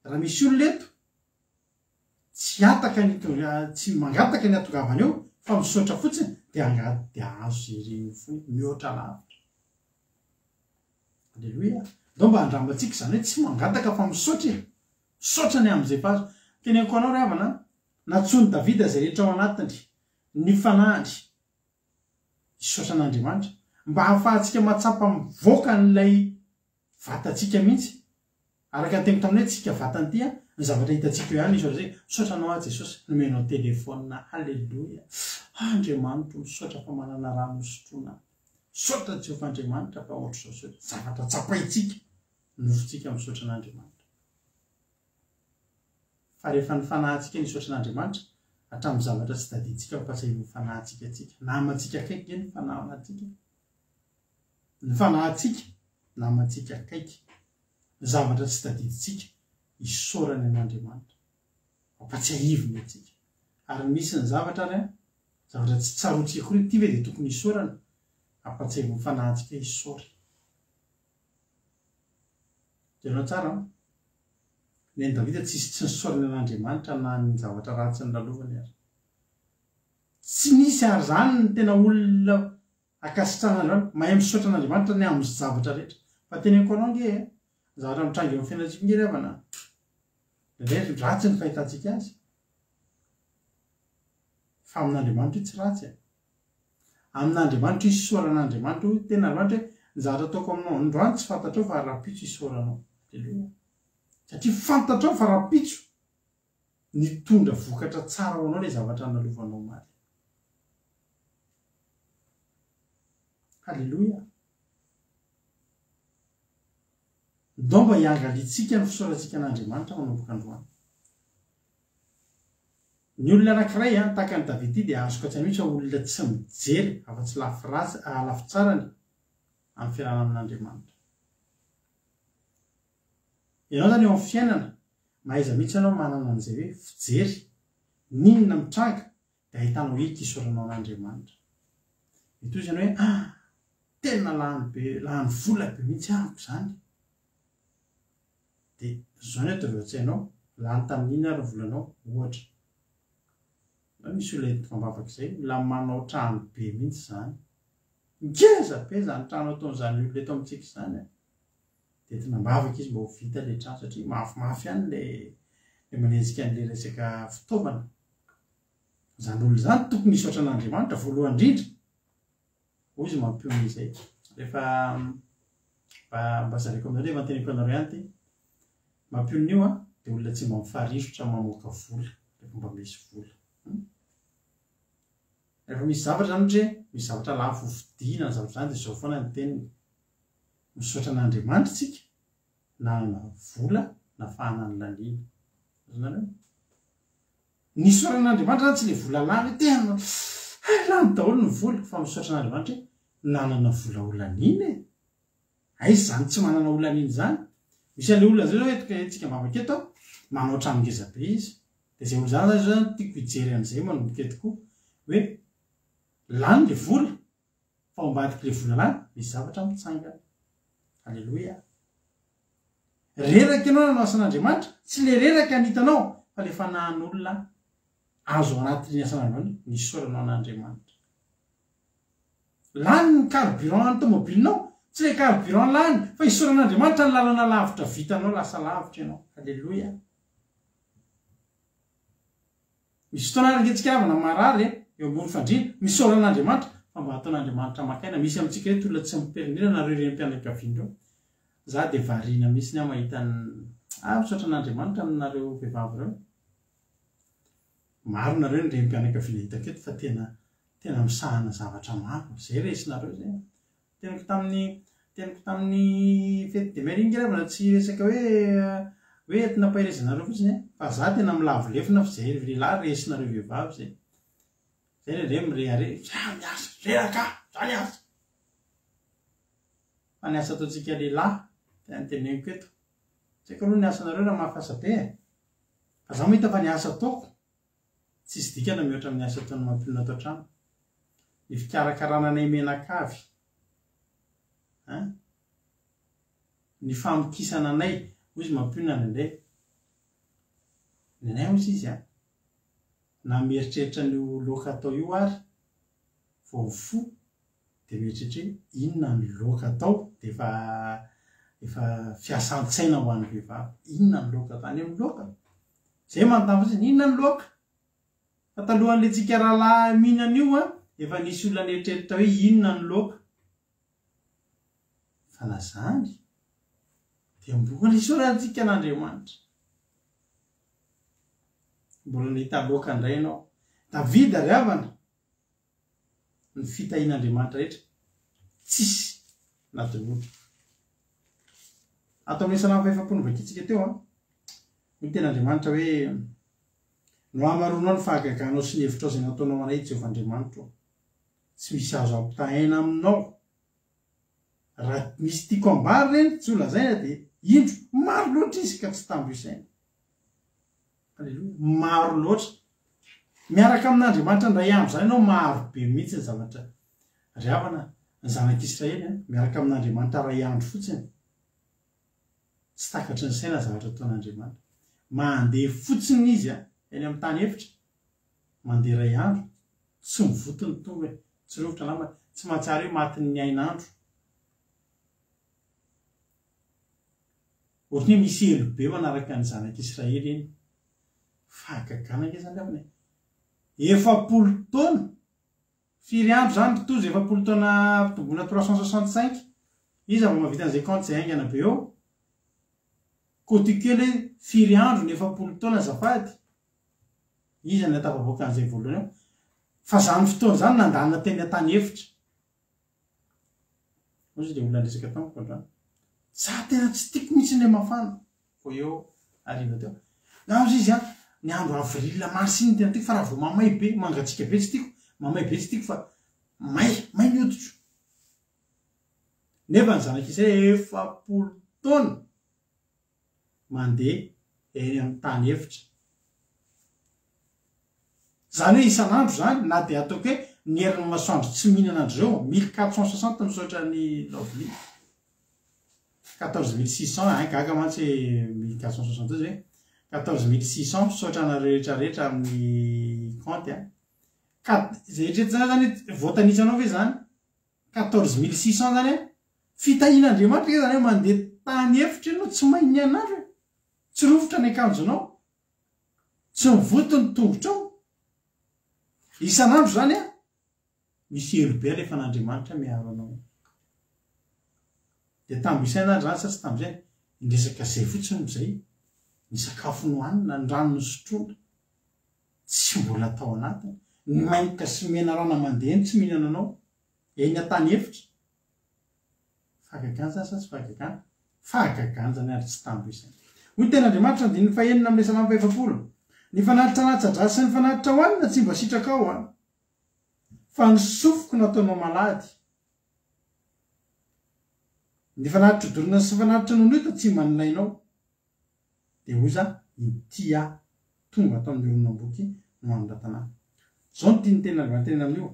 raha misy olona eto tsy mangataka ny atongavany eo fa misaotra fotsiny dia angady dia azo iry fony mihoatra lavitra alleloia ndao mba andrambatsika zany hoe tsy mangataka fa misaotra ny amin'izay fazo teneniko anao ry havana natsony Davida zay rehetra ao anatiny ny fanahdy isotra an'Andriamanitra mba hahafahantsika matsapa mivoaka n'ilay vatantsika mihitsy araka ny teniko taminay tsika vatany tia ny zavatra hitantsika eo ihany izy zay misaotra anao a Jesosy nomenao telefona halleloia Andriamanitra misaotra fa manana rano misotroana misaotra Jehovah Andriamanitra fa ohatry zao zavatra tsapaitsika nofontsika misaotra an'Andriamanitra fa rehefa ny fanahintsika nisaotra an'Andriamanitra hatramin'ny zavatra tsy tadintsika mpatsahivy ny fanahintsika atsika namantsika akaiky ny fanahintsika ny fanahintsika namantsika akaiky ny zavatra tsy tadintsika isorany an'Andriamanitra mpatsahiviny atsika ary misy ny zavatra ary zavatra tsy tsarotsika kory ty ve dia tokony isorana ampatsahivy ny fanahintsika isory janao tsara ny Davida tsy nisaorana an'Andriamanitra na ny zavatra ratsy ny lalovany ary tsy nisy ary zany ny tena olona akasitrahana mahay misaotra an'Andriamanitra ny amin'ny zavatra rehetra fa teneniko anao nge zavatra mitrangy amin'ny fiainantsika nge revana ratsy ny fahitantsika azy fa amin'Andriamanitra tsy ratsy amin'Andriamanitra isoran'Andriamanitra tena Andriamanitra ny zavatra ataoko aminao androany tsy fantatrao fa rapitso isoranao alleluia satria fantatrao fa rapitso nitondra vokatra tsara ho anao le zavatra nalovanao maly halleloia ndao mba hiangalitsika ny fisorantsika an'Andriamanitra manomboka androany ny olona anankiray tahaka ny Davida dia azoko atsy mihitsy olona tsy mijery afa-tsy lafy tsarany amin'ny fiarahana amin'Andriamanitra ianao zany eo amin'ny fiainana mahaiza mihitsy ianao manana an'izay hoe fijery ninona mitranga dia ahitanao hika isoranao an'Andriamanitra mety ozy ianao hoe tena lany vola be mihitsy ahako zany dia zao ny atao atsainao lany tamin'ina ary volanao ohatra misy olona etomambavaka izay la manao trano be mihitsy zany ngeza be zany trano ataon'izany olona eto amintsika izany dia tinambavaka izy mba ho vita le trano satria mafimafy ihany le manenjika an'le resaka fitaovana zany olona zany tokony isotra an'Andriamanitra voalohany indrindra hoy izy mampiony izay rehefa mba zareko aminareo rehefa anteniko anareo ihany ty mampiony io dia olona tsy mba mifarisotra mamoaka vola rehefa mba misy vola rehefa misy zavatra zany ohatra hoe misy zavatra lafo vidiana ny zavatra zany dia zao foana ny teniny misaotra an'Andriamanitra tsika na vola na fahanany laniana zanareo nisaora an'Andriamanitra zany tsy le vola lany tena lany daholo ny vola fa misaotra an'Andriamanitra hoe nanana vola olaniana aizy zany tsy manana olaniana zany misy an'le olona zay zao etoka mavaka eto manao trano ngeza be izy dia zay olo zany zany tiako hijery an'izay manomboka tokoa hoe lany le vola fa ambadika le vola lany misy zavatra mitsanga alleloia reraka ianao nanao asan'Andriamanitra tsy le reraka nitanao fa le fanahin'olona azo anatin'ny asanandroany nisy soranao an'Andriamanitra. Lany ny carburant ny tomobilinao, tsy le carburant lany fa isoran'Andriamanitra ny lalana lavitra vitanao lasa lavitra ianao. Halleloia. Misy fotoana arakatsika avana marary eo ambony fandriana misoran'Andriamanitra fa mba ataon'Andriamanitra makaina. Misy amintsika reto olona tsy miperinira nareo ireny mpianakaviandreo. Za de variana mihitsy ny mahita misaotra an'Andriamanitra aminareo vehivavy reo. Maro nareo ny remim-pianakaviana hitako eto fa tena misahana zavatra maro. Zay resinareo zay. Teniko tamin'ny fety de meringy ravana tsy resaka hoe entina pahirezinareo fotsiny fa za tena milavolefina fa zay lehilahy resinareo vehivavy zay. Zay le mirehare miasa reraka zany asa. Fa ny asa ataontsika lehilahy tena teneniko eto. Tsy haiko aloha ny asanareo raha mahafasa be. Fa za mahita fa ny asa ataoko tsisy dikana mihoatra amin'ny asa ataon'ny mampilona ato an-trano. Ny fikarakarana anay menakavy. Ny famokisana anay ozy mampilona nandray. Ny anay ozy izy na mieritreritra ny loka atao io ary vao fo de mieritreritra inona ny loka atao de efa fiasan-tsaina ho an'ny vehivavy. Inona ny loka atao any amin'ny loka. Zay manontany fotsiny inona ny loka. Fa talohan'le tsika rahalahy mihinana io efa nisy olona nieritreritra hoe inona ny loka. Fa na zany de mbola isorantsika an'Andriamanitra. Mbola nahita loka indray ianao. David ary havana ny fitahian'Andriamanitra rehetra tsisy na dolotra. Atao amin'ny salamo fahefampolo vakitsika teo ny ten'Andriamanitra hoe no hamaronao ny fahagaganao sy ny hevitrao izay nataonao anay Jehovahandriamanitra. Tsy misy azo ampitahaina aminao. Raha misy tiako ambary reny tsy ho lazaina de indro maro loatra izy ka tsy tambo isaina. Halleloia. Maro loatra. Miaraka amin'Andriamanitra ndray andro zany ianao maro be mihitsy ny zavatra riavana. Ny zanak'Israely miaraka amin'Andriamanitra ray andro fotsiny. Tsy takatry ny saina zavatra ataon'Andriamanitra. Mandeha fotsiny izy eny amin'ny tany efitra. Mandeha ray andro. Tsy mivotony tonga hoe tsy rovitra namana. Tsy mahatsara hoe matin'ny ny ainandro. Ohatry hoe misy elo be manaraka ny zanak'Israely eny. Fahagagana nge zany avana. 70 taona. Firy andro zany totozy 70 taona fitombona 365. Izy avy mahavita an'izay compte zay haingana be eo. Côté kely firy andro ny 70 taona azafady. Izy ny atafavoaka an'izay voalohany eo. Fa zany fotoana zany nandana teny an-tany efitra. Ozy de olona resaka tamiko androany. Za tena tsy tiako mihitsy ny mafana. Fo eo ariva teo. Na ozy izy ny andro avril mars iny tena tiako fa raha vao mamay be mangatsika be tsy tiako. Mamay be tsy tiako fa may ny hoditro. Nefa ny zanak'Israely 70 taona mandeha eny amin'ny tany efitra. Zany hoe isan'andro zany na de ataoko hoe ny herin'ny masoandro tsy mihinana andro zao 1460 misaotra ny lovely. 14600 gaga mantsy 1460 zay 14600 misaotra na rehetrarehetra amin'ny compte zay rehetra zany voatanitsanao ve zany 14600 zany fitahian'Andriamanitra zany hoe mandeha tany efitra ianao tsy mahay ny anandro. Tsy rovitra ny akanjonao. Tsy mivotony ny tongotrao. Isan'andro zany misy elo be alefa n'Andriamanitra miaro anao. De tambo isaina zany sa tsy tambo izay. Indresaka zay fotsiny izay. Ny sakafo nohanina, ny rano nosotroina. Tsy mbola atao anatiny. Ny mainka sy mena rano mandeha tsy mihinana anao. Eny an-tany efitra. Fahagagana zany sa tsy fahagagana? Fahagagana zany ary tsy tambo isaina. Hoy ten'Andriamanitra ny dininy fahenina amin'ny salamo fahefampolo. Ny fanatitra anaty-tsadrasy sy ny fanatitra hohanina tsy mba sitraka ao fa ny sofiko nataonao malady. Ny fanatitra odorina sy fanatitra nonota tsy maninainao. De hoza ity tonga atao amin'ny olonam-boky no anoratana. Zao ny tiany ten'Andriamanitra teny amin'io.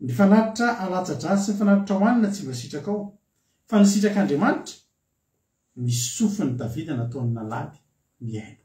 Ny fanatitra anaty-tsadrasy sy ny fanatitra hohanina tsy mba sitraka ao fa ny sitrak'Andriamanitra ny sofiny Davida nataony nalady miaino.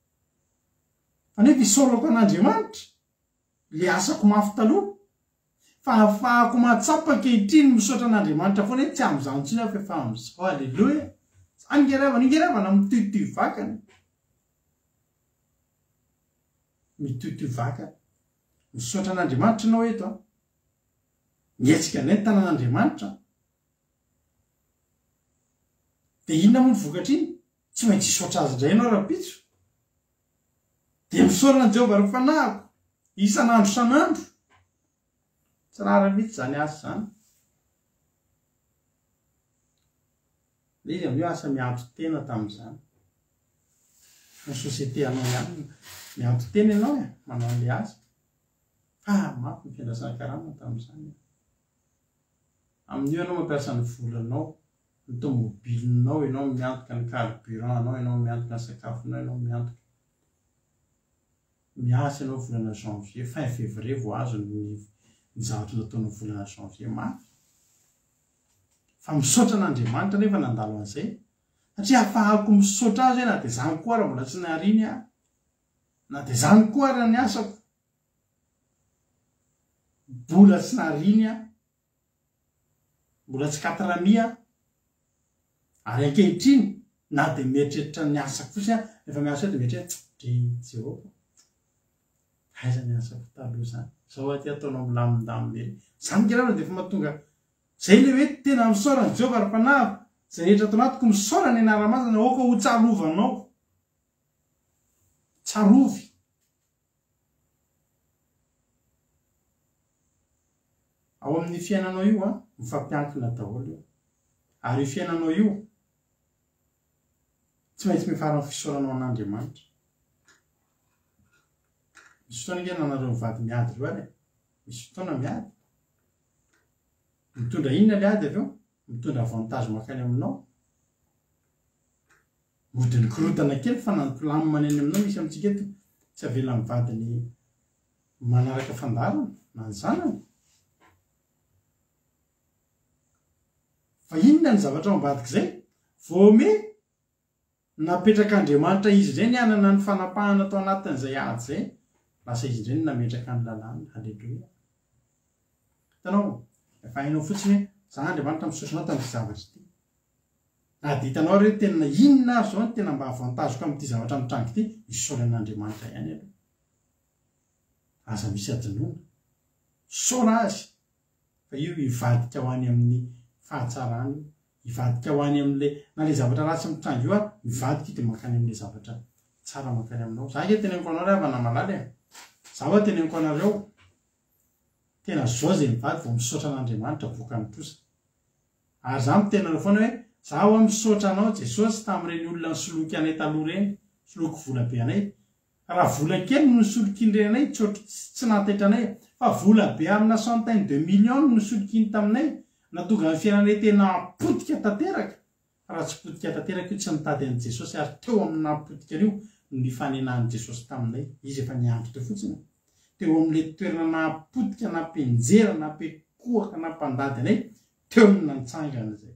nefa isorako an'Andriamanitra le asako mafy taloha fa ahafahako matsapa ankehitriny misaotra an'Andriamanitra foana hoe tsy amin'izany intsony aho fa efa amin'izao. Alleloia. Zany ingeravana mitohitohy vakana, mitohitohy vakana misaotra an'Andriamanitra ianao eto a, mietsika indray ny tanan'Andriamanitra. Dia inona moa ny vokatra iny? Tsy maintsy hisaotra azy indray ianao raha-pitso. Dia misaorana an'i Jehovah rehefa fanahiko isan'andro san'andro. Tsy raha raha-pitso zany asa zany. Le izy amin'io asa mianto tena tamin'izany. Ny sosiete anao ihany mianto tena ianao manao an'ilay asa. Mafy ny fiandrasana karama tamin'izany. Amin'io ianao mampiasa ny volanao, ny tomobilinao, ianao miantoka ny carburant-nao, ianao miantoka ny sakafonao, ianao miantoka. Miasa ianao volana janvier, fin février vao azo ny zavatra nataonao volana janvier. Mafy. Fa misaotra an'Andriamanitra nefa nandalo an'izay. Satria ahafahako misaotra azy na dia izany koa raha mbola tsy nahariany aho. Na dia izany koa raha ny asako mbola tsy nahariany aho. Mbola tsy 4 aho. Ary ankehitriny na dia mieritreritra ny asako fotsiny aho, rehefa miasa dia mieritreritra Jehovah. Aiza ny asako taloha zany? Zao aty ataonao milamindamina. Zany ngerana dia efa mahatonga zay le hoe tena misaorana an'i Jehovah ara-panahiko. Zay rehetra atao anatiko misaorana ny anara-masina aoka ho tsarovanao. Tsarovy. Ao amin'ny fiainanao io mifampiankina daholo io. Ary io fiainanao io tsy maintsy miafara ny fisaoranao an'Andriamanitra. Misy fotoana nge nanareo mivady miady reo ary. Misy fotoana miady. Mitondra inona le ady avy eo? Mitondra avantage makany aminao. Mody ny korotana kely fa nampilamy maneny aminao misy amintsika eto. Tsy avela mivady ny manaraka fandarana na ny zanany. Fa inona ny zavatra mambadika izay? Voame napetraka Andriamanitra izy indray ny anana ny fanapahana atao anatin'izay ady izay. Lasa izy indray ny nametraka ny lalàna. Halleluia. Hitanao, efa hainao fotsiny hoe za Andriamanitra misaotranao tamin'ity zavatra ity. Na dia hitanao hoe tena inona azo zao tena mba avantageko amin'ity zavatra mitrango ity, isaorana Andriamanitra ihany aloha. Aza misy adinoana. Saora azy. Fa io hivadika ho any amin'ny fahatsarany, hivadika ho any amin'ilay na ilay zavatra ratsy mitrango io ary mivadika dia mankany amin'ilay zavatra tsara mankany aminao. Za nge teneniko anareo avana malala. Za hoa teneniko anareo. Tena zao zay mivady vao misaotra an'Andriamanitra vokany kosa. Ary za mitena anao foana hoe za hoa misaotra anao Jesosy tamin'ireny olona nisoloky anay taloha reny, soloky vola be anay. Raha vola kely no nisoloky anay, tsy nataitra anay, fa vola be amina centaine de millions no nisolokiny taminay. Natonga ny fiainanay tena potika tanteraka. Raha tsy potika tanteraka io tsy nitady an'i Jesosy ary teo amina potika io ny fanenahan'i Jesosy taminay. Izy efa niandry teo fotsiny. Teo amin'ilay toerana napotika, nampenjera, nampekohaka, nampandady anay, teo amina nitsangana izay.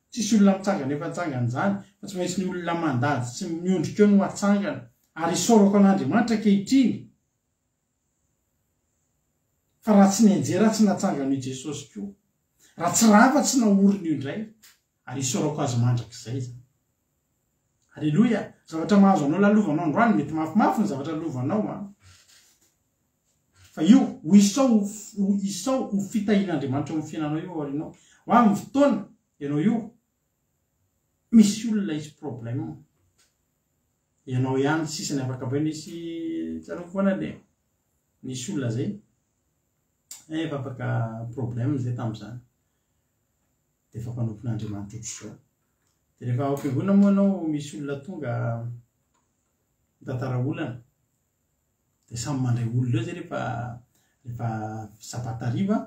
Tsisy olona mitsangana efa nitsangana izany, fa tsy maintsy ny olona mandady sy miondrika eo no atsangana. Ary isaorako an'Andriamanitra ankehitriny. Fa raha tsy nianjera tsy natsangana i Jesosy koa. Raha tsy rafa tsy naoriny io indray. Ary isaorako azy mandrakizay zany. Halleluia. Zavatra mahazo anao lalovanao androany mety mafimafy ny zavatra lovanao. Fa io ho isao ho fitahin'Andriamanitra amin'ny fiainanao io arinao. Ho amin'ny fotoana ianao io misy olona isy problème. Ianao ihany sisany afaka baina isy tsaroko foana le nisy olona zay. Efa afaka problème zay tamin'izany. Dia efa mpanompon'Andriamanitra ohatr'izao. Dia rehefa ao am-piangonana moa ianao misy olona tonga mitantara olana. Dia samy mandray olona zay rehefa sabatariva.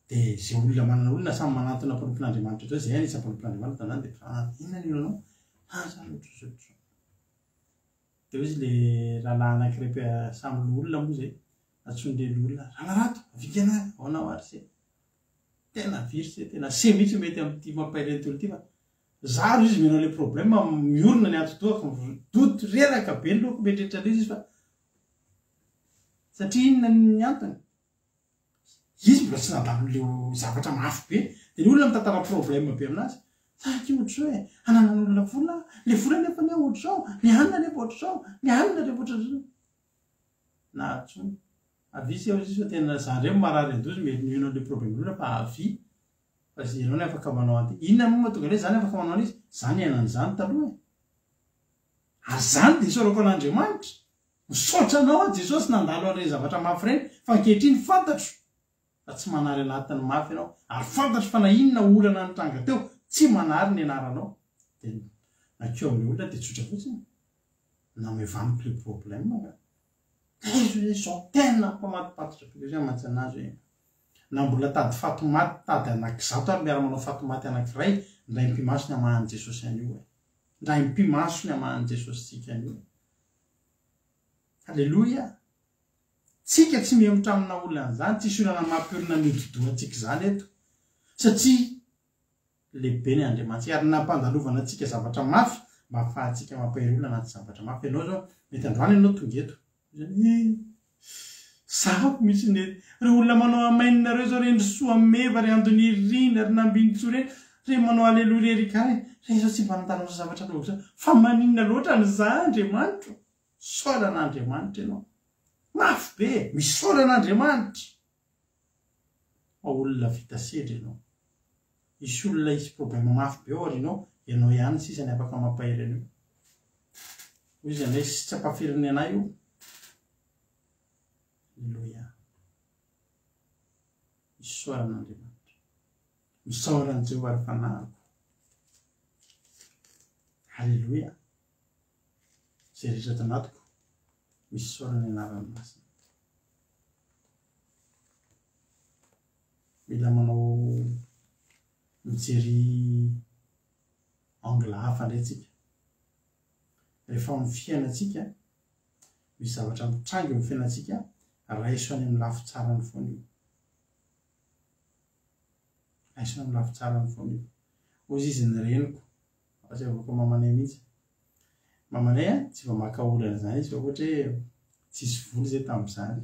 Dia izay olona manana olona samy manantona mpanompon'Andriamanitra ohatr'izao. Izay anisany mpanompon'Andriamanitra zany dia inona ny olonao? Zany ohatr'izao. Dia izy le rahalahy anankiray samy olona moa zay. Atson'ilay olona. Raha-rato, avika anahy, ao ary se. Tena viry se, tena se mihitsy mety amin'ity mampaireny tolo ity fa zaro izy menao le problème miorona ny atotoako. Doto reraka be ny loko metretra izy fa satria inona ny antony izy mbola tsy nandalon'leo zavatra mafy be dia ny olona mitantara problème be aminazy saky ohatra zao hoe ananan'olona vola le vola nefa ny ohatra zao ny alina nefa ohatra zao ny alina nefa ohatra zao na tsony avisy ao izy fa tena zany reo marary andozy mety mihinao le problème olona fa avy fa zy ianao ny afaka manao anty inona moa mahatonga le zany afaka manao an'izy zany ianan'izany taloha ary zany dia isaorako an'Andriamanitra misaotra anao a Jesosy nandalo an'ireny zavatra mafy reny fa ankehitriny fantatro fa tsy manary anatin'ny mafy ianao ary fantatro fa na inona olana nitranga teo tsy manary ny anaranao dia nakeo amin'ny olona dia tsotra fotsiny na mevamiko le problème zao tena mpamatipatotra piloza mantsy anazy hoe na mbola tady fatomaty tady anankizato ary miara manao fatomaty anankiray ndray mpimaso ny amahan'i Jesosy an'io e ndray mpimaso ny amahan'i Jesosy tsika an'io halleloia tsika tsy mihemotra amina olona an'izany tsisy olana mampiorina miododoantsika zany eto satria lehibe ny Andriamanitra ary nampandalovana antsika zavatra mafy mba ahafahantsika mampahery olona anaty zavatra mafy ianao zao mety androany ianao tonga eto sahako misy nety re olona manao amainina reo zao reny soa meva ry andony rina ry nambinitso reny re manao aleloia rerikany re zao tsy mba nantanao zavatra lohako zao fa maninona loatra ny za Andriamanitra soran'Andriamanitra ianao mafy be misoran'Andriamanitra olona vita sedra ianao isy olona isy problème mafy be ao ary ianao ihany sisa ny afaka mampahery an'io hoy izy anay sy ampaferiny anay io Halleluia misoran'Andriamanitra misoran'i Jehovah ary fanahiko halleluia zay rehetra tanatiko misorany anarany masina mila manao mijery angle hafa ndray tsika rehefa amin'ny fiainatsika misy zavatra mitrangy amin'ny fiainatsika raiso any amin'ny lafy tsarany foana io raiso any amin'ny lafy tsarany foana io ozy izy ny reniko azy avako mamanay mihitsy mamanay a tsy mba maka olana zany izy fa ohatra hoe tsisy vola zay tamin'izany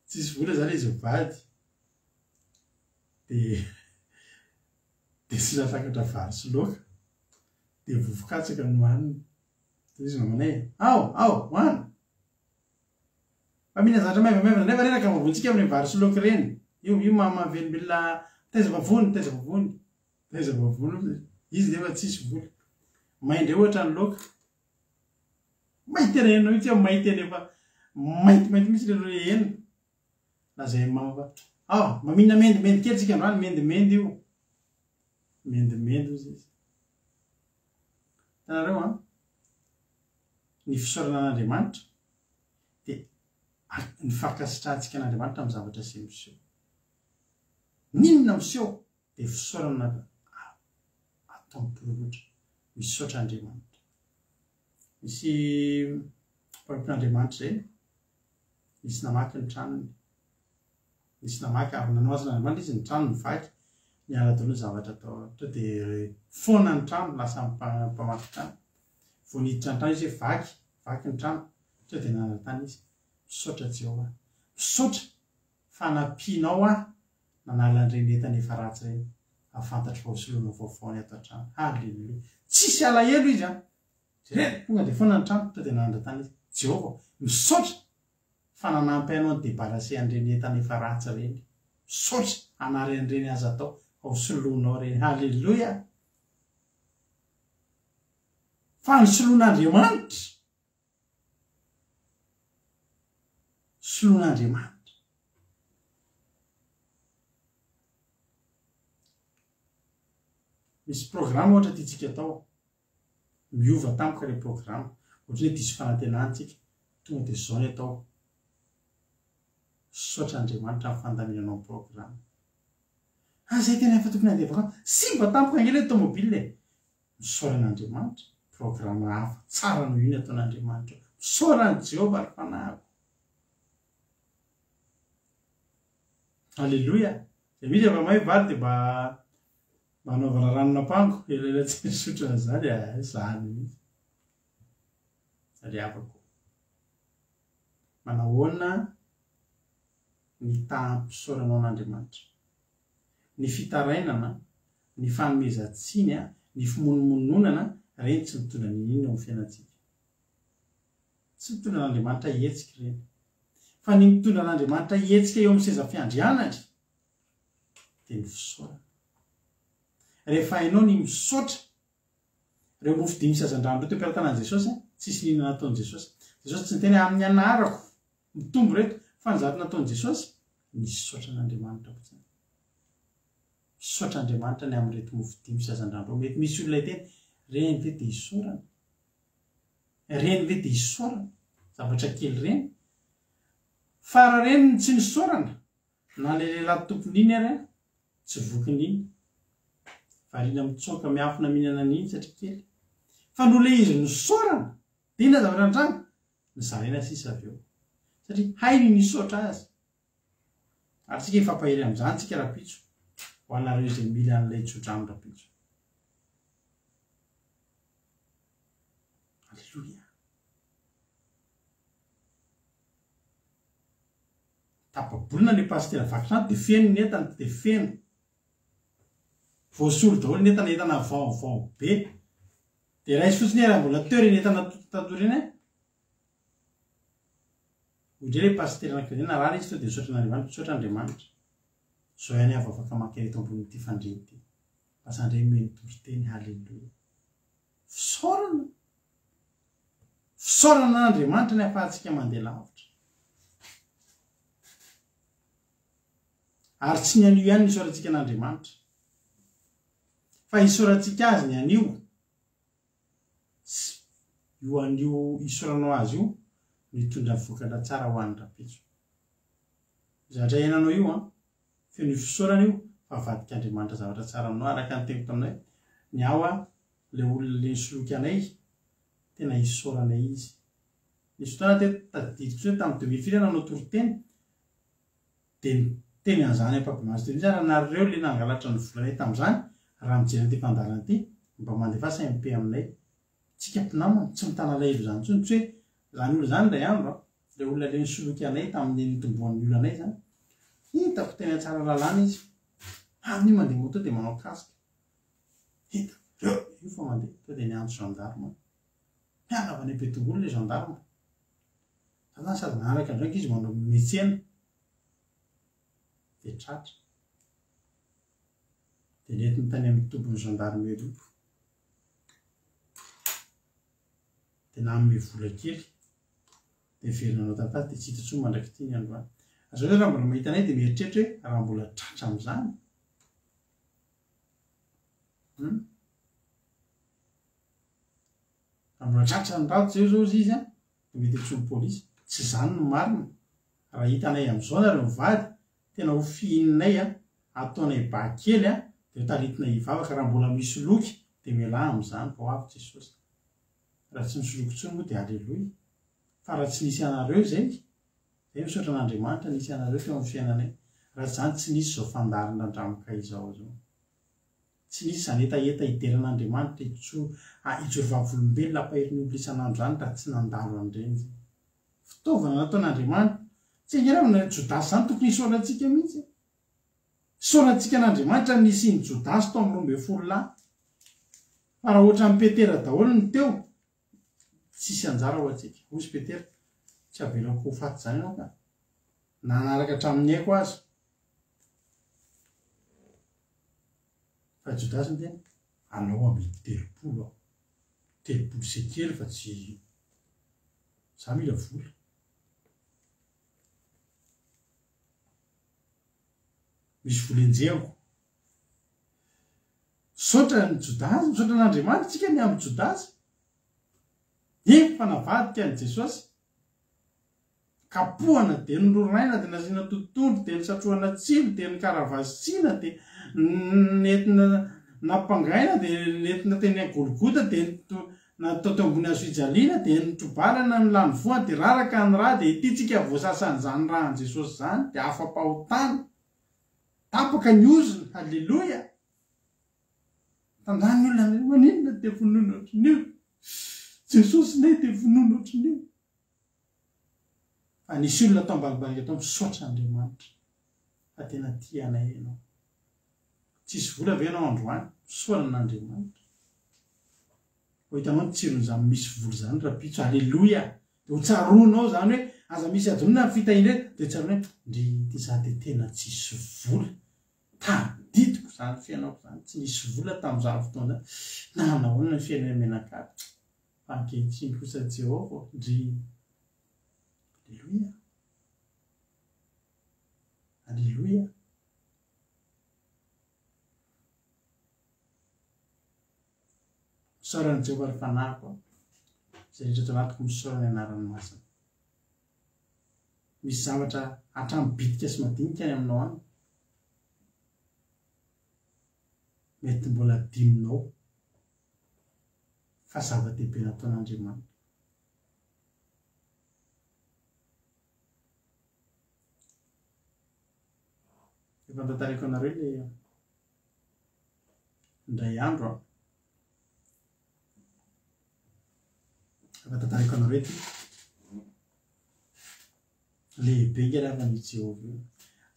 tsisy vola zany izy vady dia sy ratakatra vary sy loaka dia vovokatsaka no haniny izy mamanay ao hoany fa mihina zavatra maivamaivana nefa reraka mavontsika amin'ny vary sy loaka reny io mahavelobelona taiza vavony izy nefa tsisy vola maindre ohatra ny loaka mainty renao itsy mainty nefa maintimainty misy reno hena na zay mava mamina mendimendy kely tsika androany mendimendy io mendimendy izy tanareo ny fisoranan'Andriamanitra dia ny fankasitrahantsika an'Andriamanitra amin'ny zavatra sy miseho ninona miseho dia fisorana atao miporomotra misaotra Andriamanitra misy mpampian'Andriamanitra zay misy namaky ny tranony misy namaky ary nanoazana Andriamanitra izy ny trano ny vaky ny aladona zavatra atao to dia foana ny trano lasa mpamaky trano voaniditra ny trano izy hoe vaky ny trano to dia nanatany izy misaotra Jehovah misaotra fanampianao nanala an'ireny entana efa ratsy reny afantatra fa hosoloana vaovaony ato an-trano halleluia tsisy alahelo izy reny tonga dia foana ny trano to dia nanatany izy Jehovah misaotra fananampy ainao ny débarrassé an'ireny entana efa ratsy reny misaotra anary an'ireny aza atao hosoloanao reny halleluia fa ny soloan'Andriamanitra soloan'Andriamanitra misy programme ohatra tiatsika atao miova tampoka le programme ohatra hoe diso fanantenantsika tonga dia zao ny atao saotra Andriamanitra amin'ny fandaminanao programme zay tena efa tokony andevaka sy mba tampoka angely hoe tomobile misoran'Andriamanitra programme hafa tsara no iny ataon'Andriamanitra misoran'i Jehovah ary fanahiko halleluia zay misy efa mahay vary dia mba anaovana ranonampango elaela tsy misotra zany zany mihitsy ry havako manahoana ny tahampisaoranao an'Andriamanitra. Ny fitarainana, ny fanomezantsiny, ny fimonomononana, reny tsy mitondra ny inona amin'ny fiainantsika. Tsy mitondra an'Andriamanitra hetsika ireny. Fa ny mitondra an'Andriamanitra hetsika eo amin'ny seza fiandrianana dia ny fisaorana. Rehefa hainao ny misaotra, ireo mofo 5 isan-drano ireo teo am-piaratanan'i Jesosy, tsisy ninona nataon'i Jesosy. Jesosy tsy niteny amin'ny anarako mitombo reto, fa ny zato nataon'i Jesosy misaotra an'Andriamanitra fotsiny. Misaotra Andriamanitra ny amin'reto mofo 5 isan-drano. Mety misy olona iteny, reny ve dia isaorana? Reny ve dia isaorana? Zavatra kely reny. Fara reny tsy nisaorana, na le lehilahy tompony iny ary tsy vokiny iny. Variana mitsoaka miafina mihinana an'iny satria kely. Fa no le izy nisaorana, dia inona zavatra andrano? Nizaraina sisa avy eo. Satria hainy nisaotra azy. Ary tsika ifampahery amin'izany tsika rapitso. Ho anareo izay mila an'ilay tsodrano rapitso. Alleluia. Tapabolina ny pasitera vakin'ato dia feno ny entana, dia feno. Voasolo daholo ny entana, entana vao be. Dia raha izy fotsiny raha mbola teo ireny entana tatorina. Indray ilay pasitera anankiray narary izy teo dia misaotra an'Andriamanitra, misaotra Andriamanitra. Zao ihany avy afaka mankeny ambonin'ity fandreny ity. Basa indray meny toriteny, halleluia. Fisaorana. Fisaorana an'Andriamanitra ny ahafahantsika mandeha lavitra. Ary tsy ny anio ihany ny isaorantsika an'Andriamanitra. Fa isaorantsika azy ny anio. Io anio isaoranao azy io, mitondra vokatra tsara ho an'ny rapitso. Zatra henanao io, feno fisaorana io, fa vadik'Andriamanitra zavatra tsara aminao. Araka ny teko taminay, ny aho le olona le nisoloky anay, tena isaoranay izy. Nisy fotoana tadidiko hoe tamin'ny 2004 nanao toriteny, dia teny an'izany ampabimazy teo mihitsy ary nareo le nangalatra ny volanay tamin'izany, raha mijery an'ity fandarana ity, mba mandefa MP aminay. Tsika mpinamana, tsy mitana lahelo izany intsony, tsy hoe izany olona izany ilay andro, le olona le nisoloky anay tamin'ny nitomboan'ny olona anay izany. Hitako tena tsara lalàna izy. Amin'io mandeha moto dia manao kasika. Hitako, io fa mandeha, to dia niantso gendarme. Mianavany be tongolo ilay gendarme. Sady nanaraka ndraiky izy manao metsena. Dia tratra. Dia nentiny tany amin'ny tombony gendarme io. Dia nanome vola kely. Dia verina anao tantara dia tsy hita intsony mandraiky ity ny androany. Azao raha mbola mahita anay dia mieritreritra hoe raha mbola tratra amin'izany. Raha mbola tratra ny ratsy zao izy dia mety antsoiny pôlisy. Tsy izany no marina. Raha hitanay amin'izao nareo mivady, tena ho fihinanay ataonay bakely dia taritina hivavaka. Raha mbola misy loky dia miala amin'izany fa ho avy Jesosy. Raha tsy misy loky intsony moa dia halleluia. Fa raha tsy nisy anareo izay misaotra an'Andriamanitra nisy anareo teo amin'ny fiainanay. Raha izany tsy nisy izao fandarina andramoka izao zao. Tsy nisy izany etaeta hideran'Andriamanitra ijoro vavolombelona ampahery olona isan'andro izany raha tsy nandalo an'ireny. Fitaovana nataon'Andriamanitra. Tsy ingerana na Jodasy izany tokony isaorantsika mihitsy. Isaorantsika an'Andriamanitra nisy ny Jodasy tao amin'ny 12 lahy. Fa raha ohatra amin'ny Petera daholo ny teo, tsisy anjara ho antsika. Hoy Petera, tsy avelako ho faty izany ianao ka. Nanaraka hatramin'ny haiko azy. Fa Jodasy ny tena, anao amin'ny 3 aho. 3 sekely fa tsy za mila vola. Misy vola enjehako. Misaotra ny Jodasy, misaotra an'Andriamanitra tsika ny amin'ny Jodasy. Fa navadika ny Jesosy. Kapohana dia nororaina dia nasiana totohondry dia nisatrohana tsilo dia nikaravasiana dia nentina nampangaina dia nentina teny Golgota dia natao teo ambony hazofijaliana dia nitrobalana ny lany voany dia raraka ny raha dia ity tsika voasasan'izany raha ny Jesosy izany dia afa-pahotana. Tapaka ny ozony, halleluia. Tandany olona maninona dia vonoina ohatrin'io. Jesosy nay dia vonoina ohatrin'io. fa nisy olona atao ambalibalika atao misaotra Andriamanitra fa tena tianay ianao tsisy vola ve ianao androany misaoran'Andriamanitra ho hitanao ny tsiron'izany misy vola zany rapitso alleloia de ho tsaronao zany hoe aza misy adonina ny fitahindreto de tsaroana hoe ndry ty za de tena tsisy vola tadidiko zany fiainako zany tsy nisy vola tamin'izany fotoana nanahoana ny fiainana menakary fa ankehitriny kosa Jehova ndry alleluia alleluia misaorany Jehova ry fanahiko zay rehetra ato anatiko misaorany anarany masina misy zavatra hatramibitika sy madinika any aminao any mety mbola dininao fa zava-dehibe nataon'Andriamanitra efa tantariko anareo le ndray andro efa tantariko anareo ty lehibe ngely avy ny Jehova io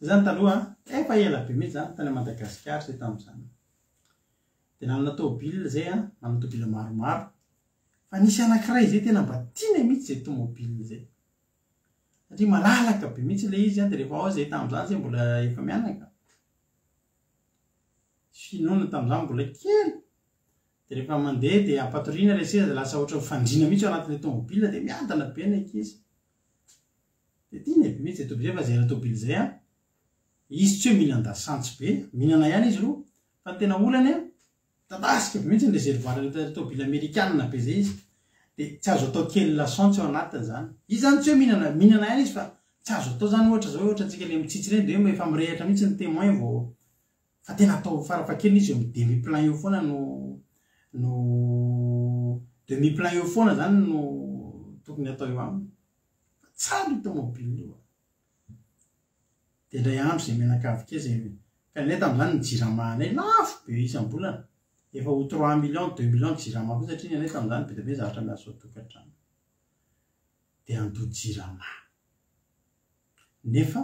zany taloha efa ela be mihitsy zany tany Madagasikara zay tamin'izany de nanana tômôbila zay nanana tômôbila maromaro fa nisy anankiray zay tena mba tiany mihitsy zay tômôbila zay satria malalaka be mihitsy le izy de rehefa ao zay tamin'izany zay mbola efa mianaka finoana tamin'izany mbola kely de rehefa mandeha de ampatoriana le seza de lasa ohatra fandrina mihitsy ao anatin'le tômôbila de miantana be ny ankizy de tiany be mihitsy zay tômôbila fa zay tômôbila zay izy tsy hoe mihinan-dasantsy be mihinana ihany izy ro fa tena olany tadasika be mihitsy le zerivoara tômôbila amerikanina be zay izy de tsy azo atao kely lasantsy ao anatiny zany izy zany tsy hoe mihinana ihany izy fa tsy azo atao zany ohatra zao ohatra antsika le mitsitsy reny de efa mirehatra mihitsy ny témoin vao fa tena atao farafakely izy eo demi-plein eo foana no demi-plein eo foana zany no tokony atao eo aminy tsara io tômôbila io de ndray andro zay menakavy ke zay ka neta am'izany ny jiramana lafo be isam-bolana efa ho 3 millions 2 millions jirama koa satria neta am'izany be be zavatra miasa ao tokantrano de ando jirama nefa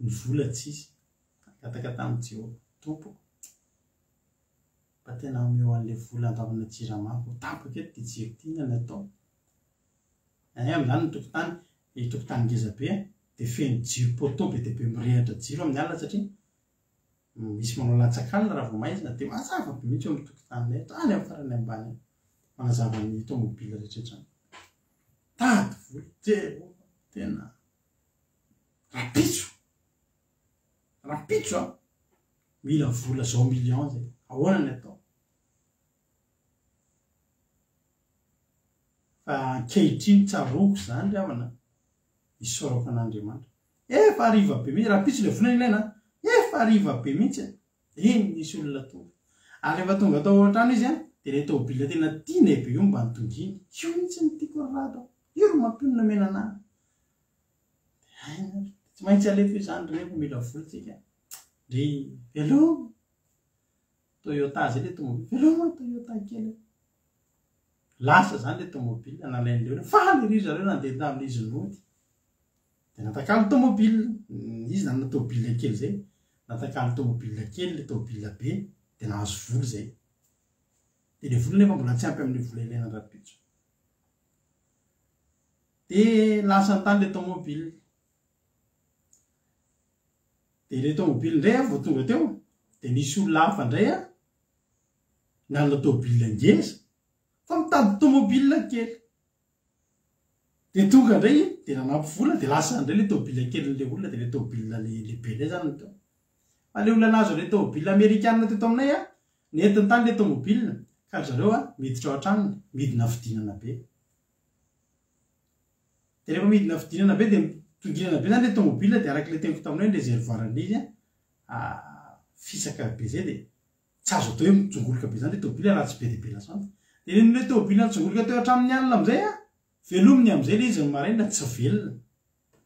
ny vola tsisy katakata amin'ny Jehova tompo mba tena ameo an'le vola andavana jiramako tapaka eto de jiro-tina ny atao am'izany ny tokotany ngeza be de feno jiro poto be de be mirehatra jiro amin'ny alina satria misy manao latsakalina raha vao maizina de mazava be mihitsy eo amin'ny tokotanynay tany amin'ny farany ambany manazava ny tômôbila rehetraretra tady vola Jehova tena rapitso mila vola zao million zay ahoana ny atao fa ankehitriny tsaroko zany ravana isaorako an'Andriamanitra efa ariva be mihitsy rapitso le vola ilaina efa ariva be mihitsy eny nisy olona tonga ary efa tonga atao ohatrano izy de le tômôbila tena tiany be io mba nitonginy io mihitsy ny tiako rato io ro mampionona menana tsy maintsy alefa io zany rehefa mila volontsika ry veloma Toyota zay le tômôbila veloma Toyota kely lasa zany le tômôbila nalain'le olona fa le ry zareo nandeha tamin'izy nody de natakalo tômôbila izy nanana tômôbila kely zay natakalo tômôbila kely le tômôbila be de nahazo vola zay de le vola nefa mbola tsy ampy amin'ny vola ilaina rapitso de lasa ny-tany le tômôbila de le tômôbila ndray vao tonga teo de nisy olona hafa ndray nanana tômôbila ngeza fa mitady tômôbila kely de tonga ndray de nanampy vola de lasa ndray le tômôbila kely le olona de le tômôbila lehibe lay zany teo fa le olona nazo le tômôbila amerikanina teto aminay nentiny tany le tômôbila ka zareo miditra ao an-tranony midina fidinana be de rehefa midina fidinana be de tonginana be zany le tômôbila de araka le teniko taminay le zerivoaran'le izy fisaka be zay de tsy azo atao hoe mitsongoloka be zany le tômôbila raha tsy be de be lasanta de le tômôbila nitsongoloka teo hatramin'ny alina am'izay velominy am'izay le izy maraina tsy velona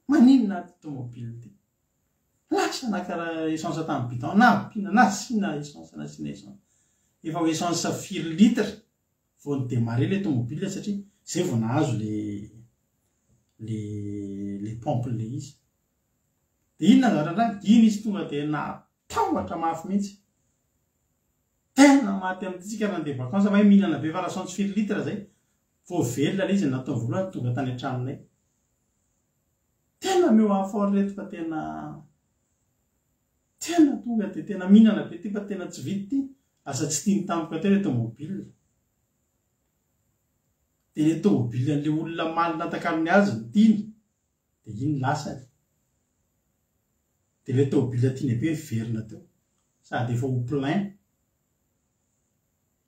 maninona ty tômôbila ty lasa nakaraha essence tamin'ny bidon napina nasina essence nasina essence efa ho essence 4 litre vao ny démarrer le tômôbila satria zay vao nahazo le le pompele izy de inona zatrandra iny izy tonga de natahotra mafy mihitsy tena maty amitsika raha ndeha vacances fa mihinana be fa raha 64 litre zay vo velona le izy natao voalohany tonga tany an-tranonay tena meo afort reto fa tena tonga de tena mihinana be ty fa tena tsy vity ty asa tsy tiany tampoka tena le tomobile de le tomobile an'le olona malina takalony azy ny tiny de iny lasany de le tomobile tiany be miverina teo sady efa ho plein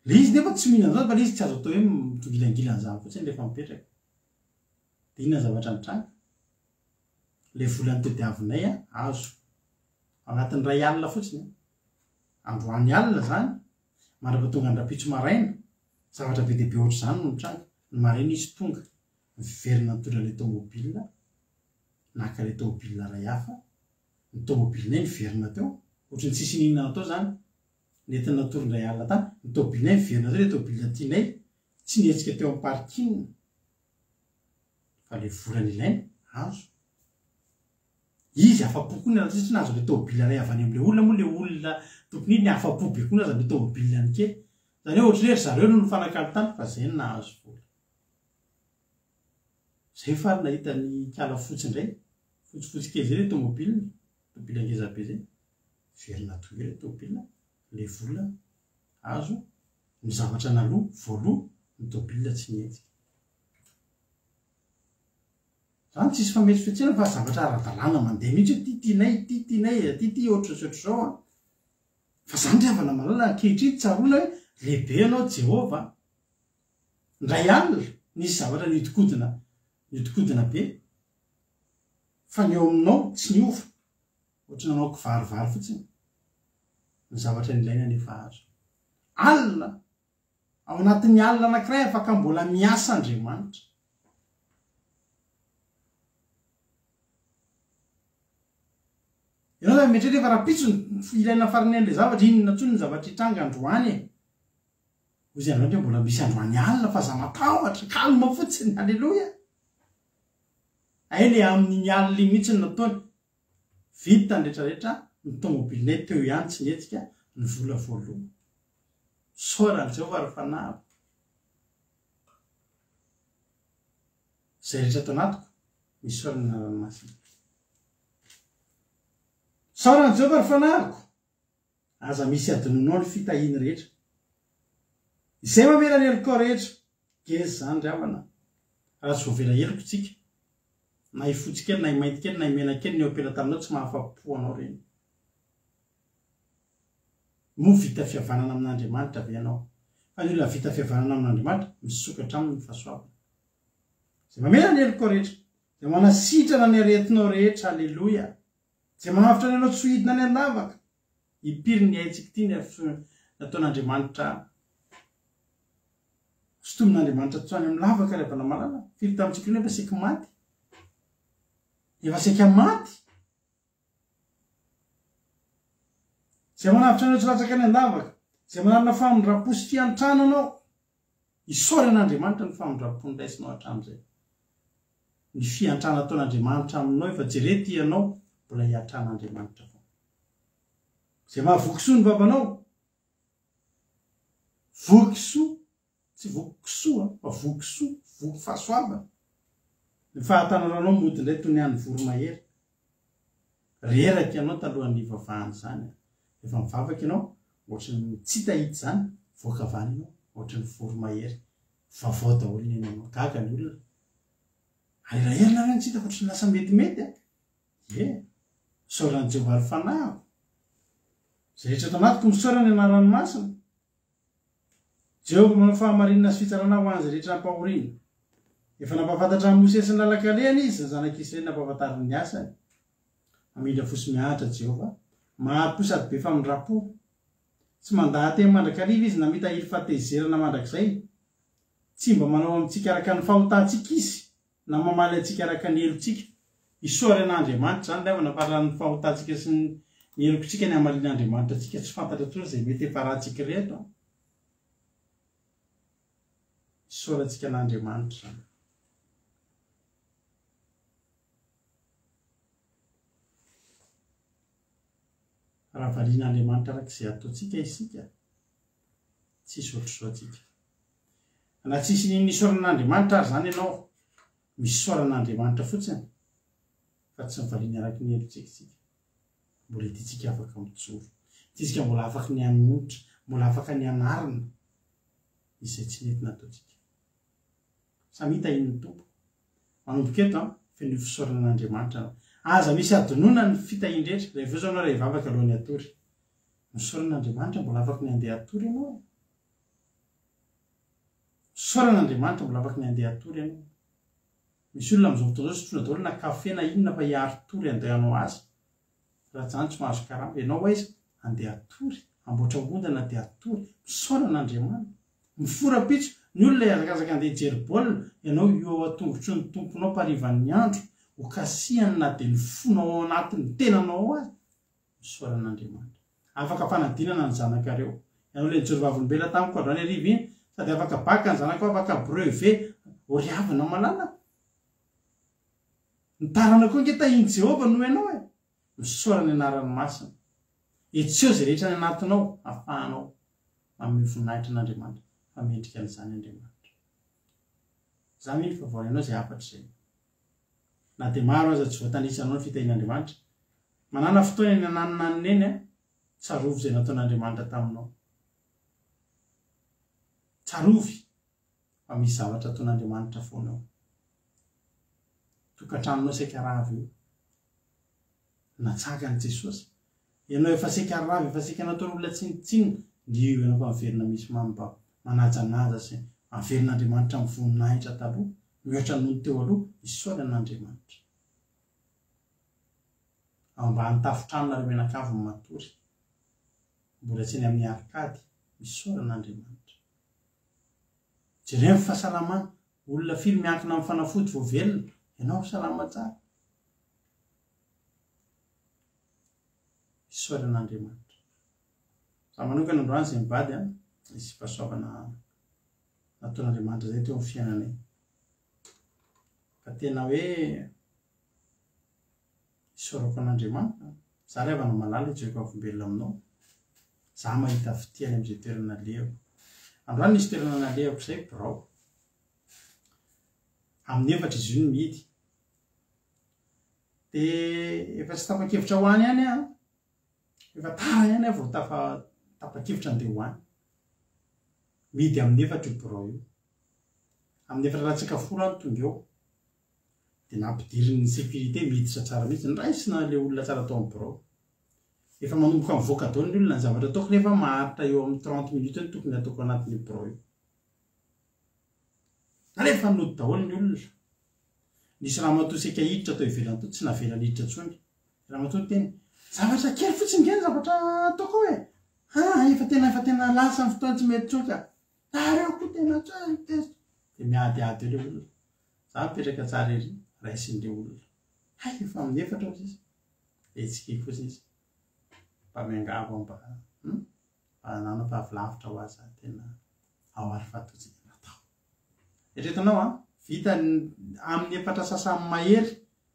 le izy nefa tsy mihinana zany fa le izy tsy azo atao hoe mitongilangilany zany fotsiny rehefa mipetraka de inona zavatra mitranga le volany tediavinay azo agnatin'ny ray alina fotsiny androany alina zany mandrapa tonga andrapitso maraina zavatra be deabe ohatr' zany no mitranga ny maraina izy tonga miverina mitondra le tomobile naka le tomobile ray hafa ny tomobile nay miverina teo ohatry ny tsisy ninana atao zany nentina natoron-dray alina tany ny tomobile nay miverina teo le tomobile tianay tsy nihetsika teo amin'ny parking fa le volany ilainy azo izy afa-po koa ny alatsitsy nazo le tomobile ray avany am'le olona moa le olona tokony ny afa-po be koa naza le tomobile any kely zany hoe ohatry ry zareo no fanakalo tany fa zay ny nahazo vola zay fa nahita ny kala fotsy indray fotsifotsy kely zay le tomobile angezabe zay verina tonga le tomobile le vola azo ny zavatra naloha voaloha ny tomobile tsy mihetsika zany tsisy fametsyfetsena fa zavatra ara-dalàna mandeha mihitsy hoe ty tianay ty ohatry zao fa zany riavana malala ankehitriny tsaroana hoe lehibe ianao Jehova ndray alina nisy zavatra niodikodina be fa ny eo aminao tsy niova ohatry nanao kivarivary fotsiny ny zavatra nilaina nefa azo alina ao anatin'ny alina anankiray afaka mbola miasa Andriamanitra ianao zany metrety efa raha pitso ilaina farany an'le zavatra inona ntsony ny zavatra hitranga androany ozy androany mbola misy androany alina fa za matahotra kalma fotsiny alleloia ay le amin'ny alina mihitsy ny nataony vita ny rehetrarehetra ny tomobilinay teo ihany tsy netsika ny vola voaloha sorany Jehova ary fanahiko zay rehetra tao anatiko misy sorany ranomasina sorany Jehova ary fanahiko aza misy adinonao ny fitahiny rehetra izay mamela ny heliko rehetra gezy zany riavana raha tsy voavela heliko tsika na ifotsy kely na imainty kely na imena kely ny eo ampela taminao tsy mahafapo anao reny mo vita fihavanana amin'Andriamanitra ve ianao fa ny olona vita fihavanana amin'Andriamanitra misokatra aminy fahasoavana zay mamela ny heliko rehetra zay manasitrana ny aretinao rehetra alleloia zay manavitra ny anao tsy ho hidina ny andavaka impiry ny aitsika ty ny nataon'Andriamanitra sotomin'Andriamanitra tsoany amin'ny lavaka revana malala firy tamintsika io nefa saiky maty efa saika maty zay manavitra anao tsy latsaka ny andavaka zay manarina famondrapo sy fiantrano anao isory an'Andriamanitra ny famondrapony raisinao hatramin'izay ny fiantrana ataon'Andriamanitra aminao efa jerety ianao mbola hiatran'Andriamanitra fo zay mahavokisoa ny babanao vokisoa tsy vokisoa fa vokisoa voky fahasoavana ny fahatananao mody indray toy ny any voromahery reraka ianao talohan'ny vavahany zany efa mivavaka ianao ohatrany tsy tahity zany voaka avany ianao ohatrany voromahery vavao daholo ny ianao gaga ny olona aheraherina reny tsy hita ohatrany lasa metimety saorany Jehova ary fanahiko zay rehetra tao anatiko misaorany anaranomasina Jehova manao fahamarinana sy fitsarana ho an'izay rehetra nampahoriana efa nampafantatra ny Mosesy ny lalakalehany izy ny zanak'Israely nampahafantariny ny asany amindra fosy miahatra Jehova maro sady be famindrapo tsy mandahateny mandrakariva izy na mitahiry fahatezerana mandrakizay tsy mba manao amintsika araka ny fahotantsika izy na mamaly antsika araka ny helotsika isory an'Andriamanitra zany lava namparan'ny fahotantsika sy ny helokotsika ny amalin'Andriamanitra atsika tsy fantatra tro zay mety efa rahantsika rehetra isory antsika an'Andriamanitra raha valian'Andriamanitra arak'izay ataontsika isika tsisy ohatr'izao tsika na tsisy nisoran'Andriamanitra ary zany ianao misy soran'Andriamanitra fotsiny fa tsy mivaliana araky ny helotsika tsika mbola itiatsika afaka mijoro itsika mbola afaka ny anonotra mbola afaka ny anarina izay tsy nety nataontsika samy hita iny ny tompo manomboka eto fa ny fisoran'Andriamanitra aza misy adonona ny fitahindretra rehefa zao anao rehefa afaka alohan'ny atory misoran'Andriamanitra mbola afaka ny andeha atory ianao soran'Andriamanitra mbola afaka ny andeha atory ianao misy olona am'izao fotoana zao sotrona daholo na kafe na inona fa hiary tory andehanao azy raha zany tsy mahazo karama ianao aiza andeha atory amboatra ondana andeha atory misoran'Andriamanitra miforapitso ny olona iazakazaka andeha hijery baolina ianao eo atongotry ny tomponao mparivan'ny andro hokasiany na dia ny fonao ao anatin'ny tenanao azy misoran'Andriamanitra afaka fanadinana ny zanakareo ianao le nijory vavolombelona tamiko androany ariva iny sady afaka baka ny zanako afaka brevet oriavina malala ny tarana koa nge tahiny Jehovah no ianao misaorany anarany masina etseo zay rehetra ny anatinao afahanao amin'ny voninahitra an'Andriamanitra fa mendrika an'izany Andriamanitra za miny fa voanao zay afatra zay na dia maro aza tsy voatanisanao ny fitahin'Andriamanitra manana fotoana ny ananina neny tsarovy zay nataon'Andriamanitra taminao tsarovy fa misy zavatra ataon'Andriamanitra foanao tokantranonao saika ravy io natsakan'i Jesosy ianao efa saika ravy efa saika nataon'olona tsinitsiny ndio ianao fa miverina misy mamba manajanaja sy averin'Andriamanitra amin'ny voninahitra taloha mihoatra noho ny teo aloha isoran'Andriamanitra ambany tafotranona ary menakavy matory mbola tsy ny amin'ny arkady isoran'Andriamanitra jereo amin'ny fahasalamana olona firy miankina amin'ny fanafody voavelona ianao salama tsara isoran'Andriamanitra za manokana androany zay mivady isy fahasoavana nataon'Andriamanitra zay teo amin'ny fiainanay ka tena hoe isorako an'Andriamanitra za rehefa avana malala ijeko avombelona aminao za mahita fitiany amin'izay toerana lehako androany nisy toerana nalehako zay birao amin'ny efatra izy io ny mihidy dia efa tsy tapa-kevitra ho any ihany efa tara ihany vao tapa-kevitra andeha ho any mihidy amin'ny efatra io birao io amin'ny efatra ratsaka folo any tonga eo dia nampidirin'ny sécurité miditra tsara mihitsy nraisina le olona tsara atao amin'ny birao efa manomboka mivoaka daholo ny olona ny zavatra ataoko rehefa maharitra eo amin'ny 30 minutes ny tokony ataoko anatin'ny birao io rehefa nody daholo ny olona nisy raha matoa saika hiditra atao ivelany to tsy navela hiditra tsony raha matoa teny zavatra kely fotsiny ngeny zavatra ataoko efa tena lasa ny fotoana tsy mety tsoka tareo koa tena dia miadiady eo le olona za mipetraka tsara ery raisin'le olona efa amin'ny efatra ozy izy etsika kosa izy mba miangavo mba ananao fa avilavitra ho azy tena ao ary fatotsika natao eretanao vita amin'ny efatra sasany mahery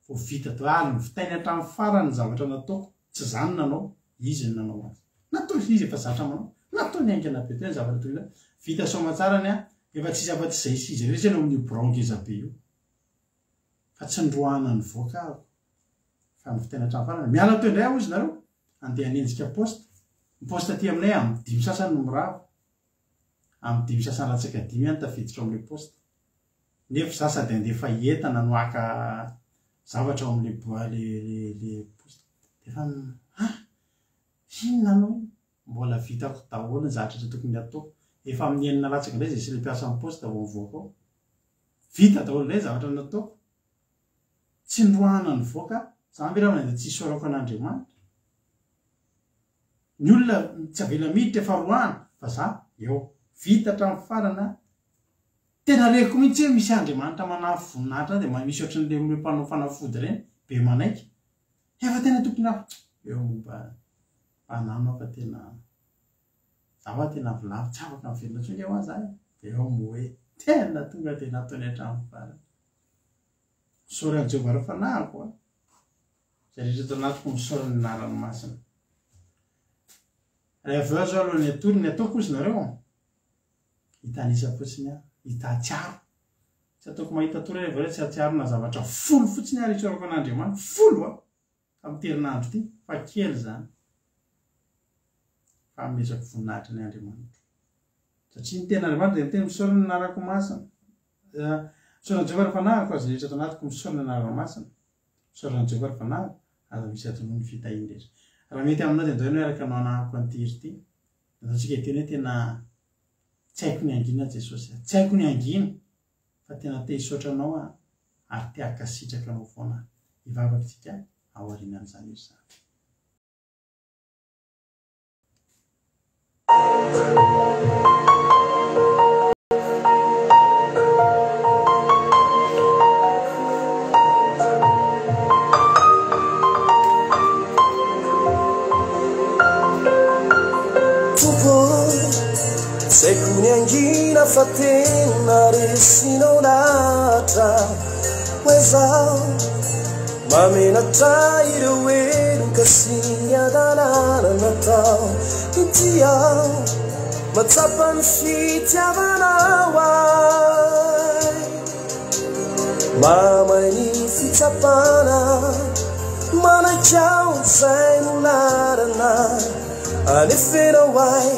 vo vita to ary ny vitainy hatramin'ny farany zavatra nataoko tsy zany nanao izy ny nanao azy natao izy efa zatra manao natao ny aingana be teo ny zavatra toy vita somatsarany efa tsisy afa-tsy zay sy izy rehetra eno amin'ny bronge be io fa tsy ndroana ny voakako fa ny vitainy hatramin'ny farany miala to indray aho izy nareo andeha hanenjika posta ny posta ty aminay amin'ny 5 sasany no mirava amin'ny 5 sasany ratsaka 5 ihany tafiditra amin'le posta nefa za sady andeha fa hientana no aka zavatra ao amin'le posta defa inona anao mbola vitako daholo ny zavatra tokony ataoko efa amin'ny enina latsaka indray zay sy le mpiasa amin'ny posta vao mivoaka ao vita daholo indray zavatra nataoko tsy ndroana ny voaka za mberavana dia tsy isorako an'Andriamanitra ny olona tsy avela miditra efa roana fa za eo vita hatramin'ny farana tena reko mihitsy hoe misy Andriamanitra manafy voninahitra dia misy ohatran'le mpanao fanafody ireny be manaiky efa tena tokony eo mba anano fa tena zaho tena vilavo tsy afaka mivelona tsonga eo aza eo mo hoe tena tonga dia nataony hatramin'ny farana misaoran'i Jehovah rehefa nahako zay rehetra tao anatiko misaorany anarany masina rehefa zao aloha ny atory ny ataoko ozy nareo hitanisa fotsiny hitatsiaro tsy ataoko mahita tory rehefa re tsy atsiaro na zavatra folo fotsiny ary itsorako an'Andriamanitra folo amin'ny terinandro ty fa kely zany fa amezako voninahitra ny Andriamanitra satria ny tena Andriamanitra dia miteny misaorana ny anarako masina misaorana Jehovah rehefa nahako azy rehetra tanatiko misaorana ny anarako masina misaorana Jehovah rehefa nahako aza misy atonono fitahiny rehetra raha mety aminao dia ndray no araka anao anahako antiry ty natsika teny hoe tena tsy haiko ny angina Jesosy tsy haiko ny angina fa tena te hisaotra anao ary te hakasitraka anao foana hivavaka tsika ao aorianan'izany io zany Saiko ny angina fa tena resinao lahatra hoe zaho mamenatra ireo eloka sy ny adalana natao ity aho matsapa ny fitiavanao ay mamay ny fitsapana manakao zay no larana anefenao ay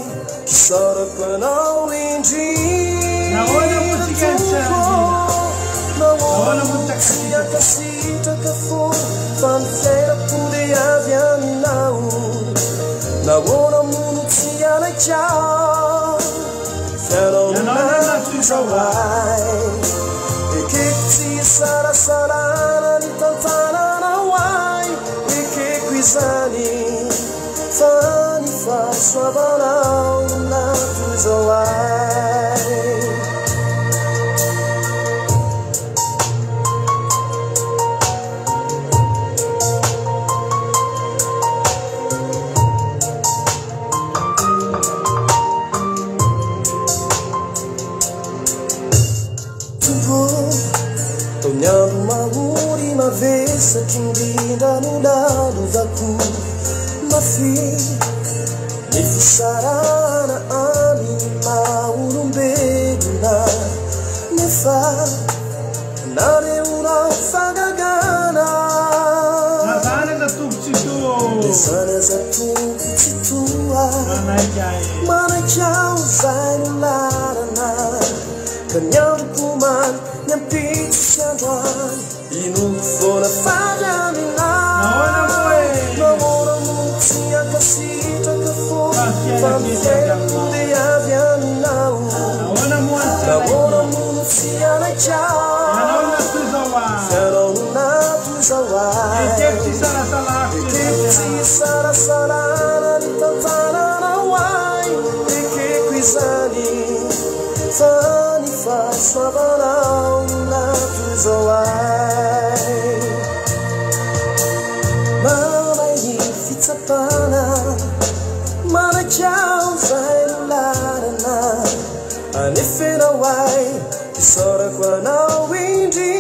kisarako anao indrindriakasitraka fo fa ny fiainako dia avy aminao nahoana mono tsy anakao fianao natoizao ay ekeko tsy sarasalana ny tantananao ay ekeko izany fa ny fahasoavanao natoizao ay Tonyano mahori mavesatry indrindra no lalozako mafi ny fisarana amin'ny maha-olombelona nefa nareonao fagagana zany azatompo tsy toa manakao zay no larana ka ny androko mamy ny ampitsy androany ino foana faly aminao nahoana mono tsy ankasitraka fo fa mifiainako dia avy aminao nahoana mono tsy anakao fianao no natoizao ay ekeko tsy sarasalana ny tantananao ay ekeko izany fa ny fahasoavanao no natoizao ay mamay ny fitsapana manakao zay no larana anefenao ay isaorako anao indri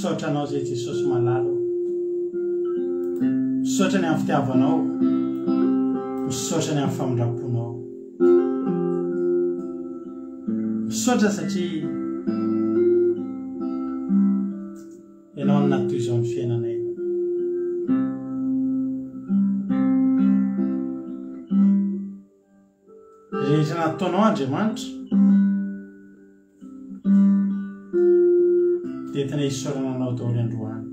misaotra anao zay Jesosy malalo, misaotra ny amin'ny fitiavanao, misaotra ny amin'ny famindraponao, misaotra satria ianao ny natoy izao ny fiainanay. Rehetra nataonao Andriamanitra dia tena hisaorana anao daholo androany,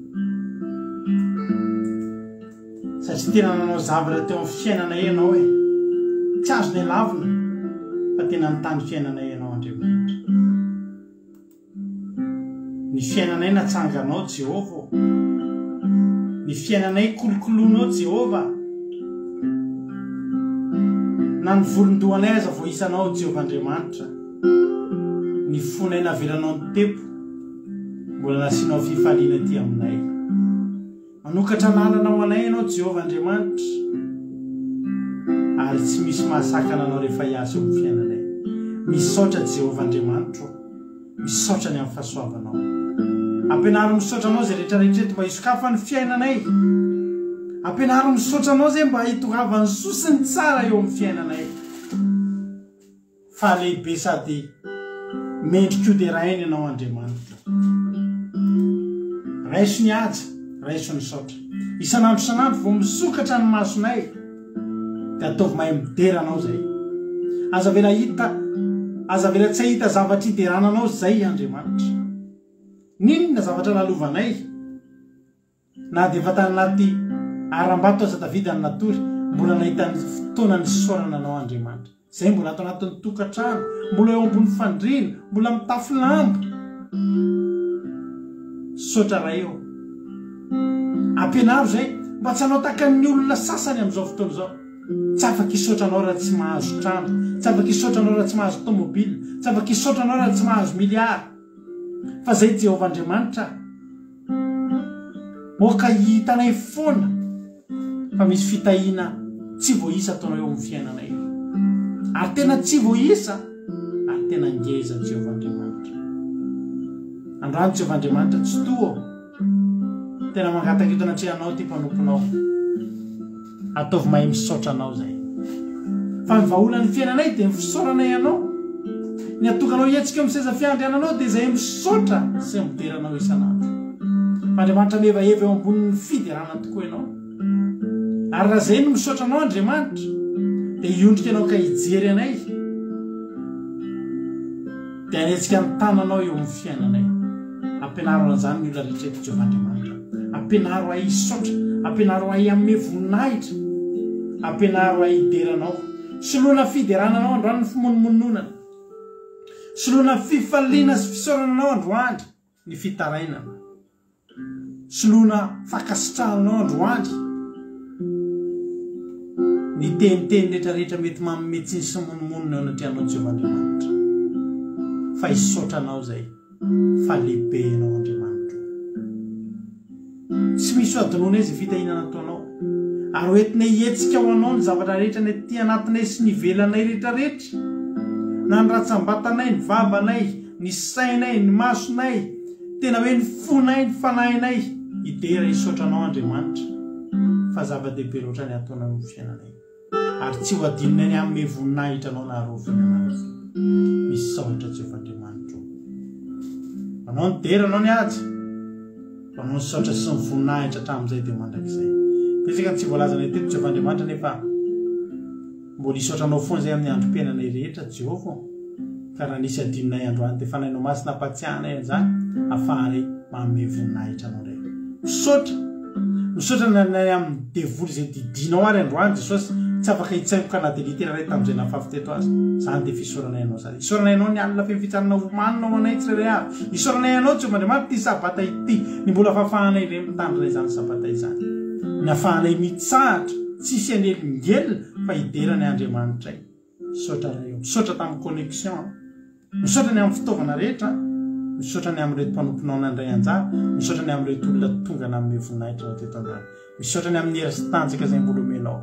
satria tena nanao zavatra teo amin'ny fiainanay ianao hoe tsy azonay lavina fa tena nitany fiainanay ianao Andriamanitra. Ny fiainanay natsanganao Jehova, ny fiainanay kolokoloanao Jehova, na ny volondohanay aza vao isanao Jehova Andriamanitra, ny fonay navelanao ny tempo mbola nasianao fifaliana ty aminay. Manokatra lalana ho anay ianao Jehova Andriamanitra, ary tsy misy mahasakana anao rehefa hiasa amin'ny fiainanay. Misaotra Jehova Andriamanitra, misaotra ny amin'ny fahasoavanao. Ampianaro misaotra anao zay rehetrarehetra eto mba hisokafa ny fiainanay. Ampianaro misaotra anao zay mba hitongava ny sosiny tsara eo amin'ny fiainanay. Fa lehibe sady mendriko dia rainy ianao Andriamanitra. Raiso ny aja, raiso ny saotra. Isanandro isanandro vao misokatra ny masonay dia ataovy mahay midera anao zay. Aza vela tsy hita zavatra hiderananao zay Andriamanitra. Ninona zavatra lalovanay na dia efa tany anaty aram-bato aza Davida ny natory, mbola nahita ny fotoana ny soarana anao Andriamanitra. Zay mbola atao anatin'ny tokantrano, mbola eo ambony fandriana, mbola mitafy lamba. Saotra ray eo. Ampianaro zay mba tsy hanao tahaka ny olona sasany amin'izao fotoana izao. Tsy afaka hisaotra anao raha tsy mahazo trano, tsy afaka hisaotra anao raha tsy mahazo tomobila, tsy afaka hisaotra anao raha tsy mahazo miliara. Fa zay Jehova Andriamanitra, moka hitanay foana fa misy fitahiana tsy voaisa ataonao eo amin'ny fiainanay. Ary tena tsy voaisa, ary tena ngeza Jehova Andriamanitra. Androany Jehova Andriamanitra tsy toa. Tena mangataka eto anatrehanao ty mpanomponao. Ataovy mahay misaotra anao zay. Fa ny vaholan'ny fiainanay dia mifisaoranay anao. Ny atokanao hiatsika amin'ny seza fiandriananao dia izay misaotra sy mideranao isanandro. Andriamanitra mevaheva eo ambonin'ny fiderana tokoa ianao. Ary raha zay no misaotra anao Andriamanitra dia hiondrika anao ka hijery anay, dia hanetsika ny tananao eo amin'ny fiainanay. Ampianaro an'izany ny olona rehetra eto Jehova Andriamanitra. Ampianaro ahy hisaotra, ampianaro ahy amin'ny voninahitra, ampianaro ahy hideranao. Soloana fiderananao androany ny fimonomononana, soloana fifaliana sy fisaorananao androany ny fitarainana, soloana fakasitrananao androany ny teniteny rehetrarehetra mety mametsiny sy monomonona eo anatrehanao Jehova Andriamanitra. Fa hisaotra anao zay, fa lehibe ianao Andriamanitra. Tsy misy adonona izy fitahinana ataonao, ary hoentinay hietsika ho anao ny zavatra rehetra ny aty anatinay sy ny velanay rehetrarehetra, na ny ratsambatanay, ny vavanay, ny sainay, ny masonay, tena hoe ny fonay, ny fanahinay, hidera hisaotra anao Andriamanitra. Fa zava-dehibe loatra ny ataonao amin'ny fiainanay, ary tsy ho adinonay ny amin'ny voninahitra anao na arovina anazy. Misaotra Jehova Andriamanitra. Anao ny dera, anao ny aja, anao ny saotra sy ny voninahitra hatramin'izay dia mandrakizay. Betsaka tsy voalazanay teto Jehova Andriamanitra nefa mbola hisaotra anao foana zay amin'ny androm-piainanay rehetra Jehova. Ka raha nisy adinonay androany dia fanahinao masina hampatsiahanay an'izany, ahafahanay manome voninahitra anao iray. Misaotra nanay amin'ny devoly izay didinao ary androany Jesosy, tsy afaka hitsaikoka na dia litera ray tamin'izay nafafy teto azy. Zany dia fisaoranay anao zany. Hisaoranay anao ny alina fefitsarana omanina ho anay tsirairay avy. Hisaoranay anao Jehova Andriamanitra ty sabata ity, ny mbola fahafahanay iray mitandrina izany sabata izany. Ny ahafahanay mitsahatra, tsisy anelingely fa hiderany Andriamanitra. Misaotra ray eo. Misaotra tamin'ny connexion, misaotra ny amin'ny fitaovana rehetra, misaotra ny amin'ireo mpanomponao nandray anjara, misaotra ny amin'ireo olona tonga na amin'ny voninahitra ao teto androany. Misaotra ny amin'ny hery sy tanjaka izay mbola omenao.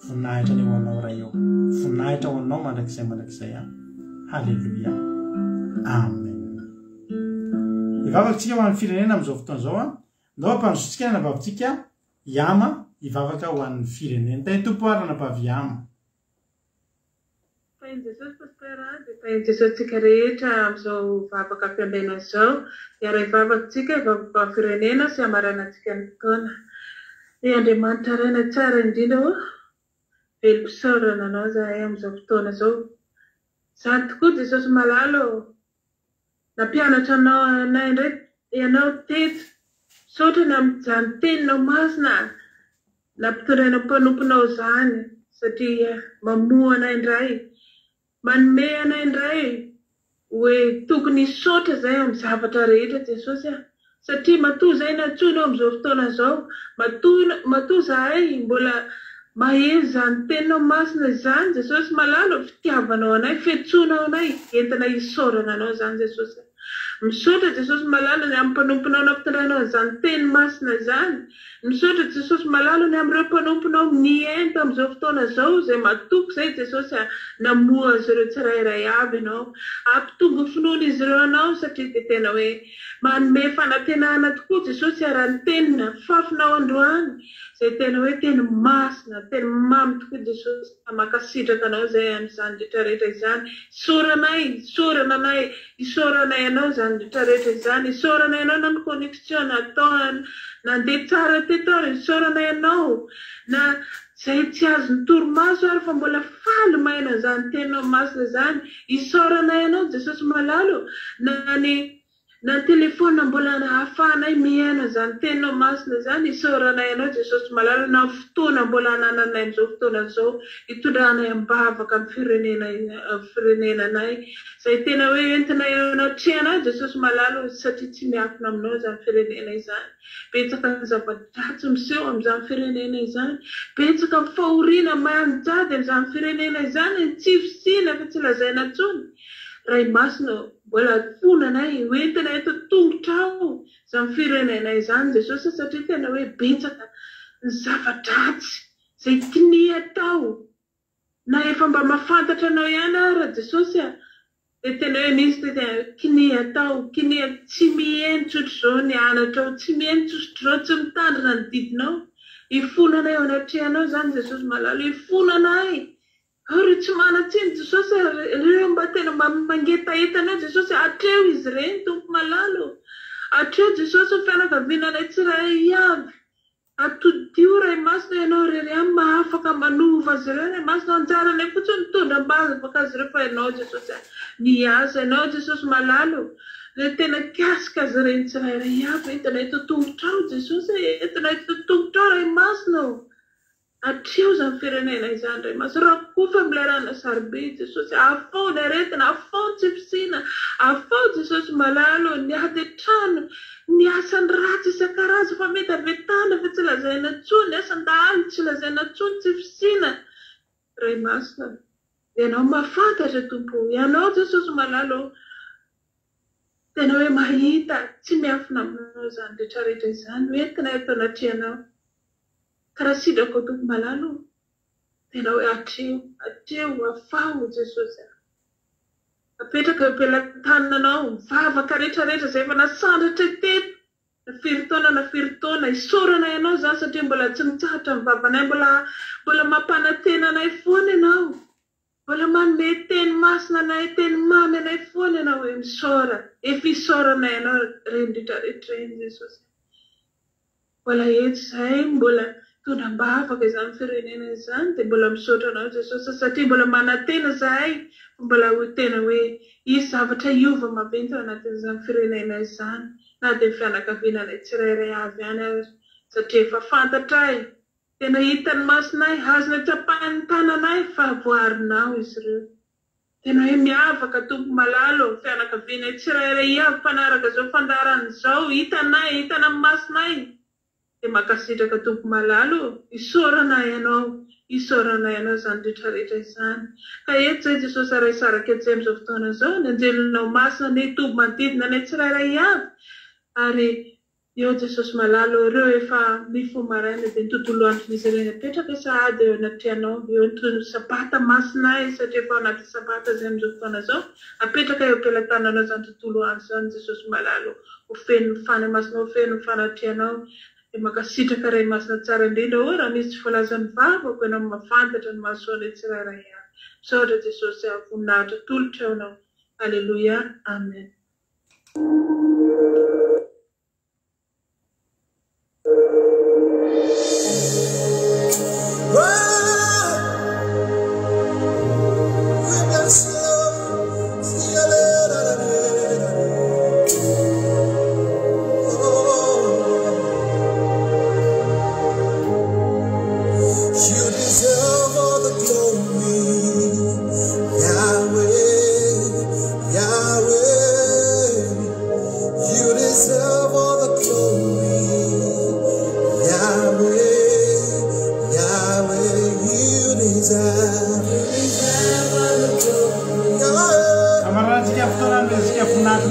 Voninahitra ny ho anao ray eo. Voninahitra ho anao mandrakizay. Halleluia. Amen. ivavakantsika ho an'ny firenena amin'izao fotoana izao a ndao ampandrosotsika ny navavintsika iama ivavaka ho an'ny firenena tany tompo ary nanapavy iama Pain Jesosy pastera dia pain Jesosy tsika rehetra amin'izao vavaka fiambena izao dia raha ivavakantsika ivavaka firenena sy amaranantsika ny taona dia Andriamanitra raina tsara indrindra ho velom-pisaorana anao zahay amin'izao fotoana izao zany tokoa Jesosy malalo nampianatra anay indray ianao teto saotra ny amin'izany teninao masina nampitondraina mpanomponao zany satria mamoa anay indray manome anay indray hoe tokony saotra zay amin'ny zavatra rehetra Jesosy satria matoa zay natsoinao amin'izao fotoana izao matoa zahay mbola mahery zany teninao masina izany Jesosy malalo fitiavanao anay fiantsonao anay entina hisaorana anao zany Jesosy misaotra Jesosy malalo ny amin'ny mpanomponao nampitondrainao zany teny masina zany misaotra Jesosy malalo ny amin'ireo mpanomponao nienta amin'izao fotoana izao zay matoko zay Jesosy namoa azy ireo tsirairay avy ianao ampitongo finoana izy ireo anao satria dia tena hoe manome fanantenana tokoa Jesosy arahan'ny tenina fafinao androany zay tena hoe teny masina teny mamy tokoa Jesosy makasitraka anao zay amin'izany rehetrarehetra izany isoranay anao zany rehetrarehetra izany isoranay anao na ny connexion natao nandeha tsara teto ary isoranay anao na zay tsy azo ny torimaso ary fa mbola faly maina zany tenao masina zany isoranay anao Jesosy malalo na telefona mbola ahafahanay miaina zany tenao masina zany isoranay anao Jesosy malalo na fotoana mbola anananay amin'izao fotoana izao hitondranay ambavaka amin'ny firenenanay zay tena hoe entina anatrehana Jesosy malalo satria tsy miafina aminao zany firenena izany betsaka ny zava-dratsy miseho amin'izany firenena izany betsaka ny fahoriana manjady amin'izany firenena izany tsy fisina fa tsy lazaina intsony ray masina mbola fonanay hoentina eto tongotrao izany firenena izany Jesosy satria tena hoe betsaka ny zava-dratsy zay kinia tao na efa mba mahafantatra anao ihany ara Jesosy dia tena hoe misy kinia tao kinia tsy mientsotro zao ny anatrao tsy mientsotro zao tsy mitandrina ny didinao ifonanay ao anatrehanao zany Jesosy malalo ifonanay ary tsy manatsiny Jesosy ireo mba tena mangetaentanao Jesosy atreo izy ireny tompo malalo atreo Jesosy fianakaviananay tsiray avy atodio ray masina ianao rery any mahafaka manova azy ireo ray masina anjaranay fotsiny mitondra ambazavaka azy ireo fa ianao Jesosy niasa ianao Jesosy malalo le tena kasika azy ireny tsirairay avy entina eto tongotrao Jesosy entina eto tongotrao ray masina atreo zany firenena izany ray masina raha koa familarana sarobe Jesosy afao ny aretina afao tsy fisina afao Jesosy malalo ny ady trano ny asany ratsy isan-karaza fa mety avetana fa tsy lazaina intsony ny asan-dahaly tsy lazaina intsony tsy fisina ray masina ianao mahafantatra tompo ianao Jesosy malalo tena hoe mahita tsy miafina aminao zany rehetrarehetra izany hoentina eto anatrehanao karaha sidrako tompo malalo tena hoe atreo afao Jesosy apetraka ampelantananao mivavaka rehetrarehetra zay efa nasandratra teto na firy taona isorana ianao zany satria mbola tsy mitsahatra mivavanay mbola mampanantena anay foana ianao mbola manome teny masina anay teny mamy anay foana ianao hoe misora efa isorana ianao reny rehetrarehetra reny Jesosy mbola eto zay mbola tondram-bavaka izany firenena izany dia mbola misaotra anao Jesosy satria mbola manantena zahay mbola ho tena hoe izy zavatra iova maventy anatin'izany firenena izany na dia ny fianakaviananay tsirairay avy ihany ary satria efa fantatray tena hitany masonay azona tsapahany tananay fa voarinao izy ireo tena hoe miavaka tompo malalo fianakavianay tsirairay avy mpanaraka zao fandarana izao hitanay hitana amin'ny masonay dia makasitraka tompo malalo isoranay ianao zany rehetrarehetra izany ka eto zay Jesosy aray saraka eto zay amin'izao fotoana izao ny anjelinao masina ny toby manodidina anay tsirairay avy ary Io Jesosy malalo ireo efa mifomaraina dia ny tontolo andro misy ireny apetraka sahady eo anaty anao eo ny sabata masinay satria efa anaty sabata izay amin'izao fotoana izao apetraka eo am-pelantananao izany tontolo andro izany Jesosy malalo ho feno ny fany masinao ho feno ny fanatrianao dia makasitraka iray masina tsara indrindra hoe raha misy tsy voalazan'ny vavako ianao mafantatra ny mahasoana tsirairay ihany misaotra Jesosy voninahitra tolotra eo anao alleluia amen.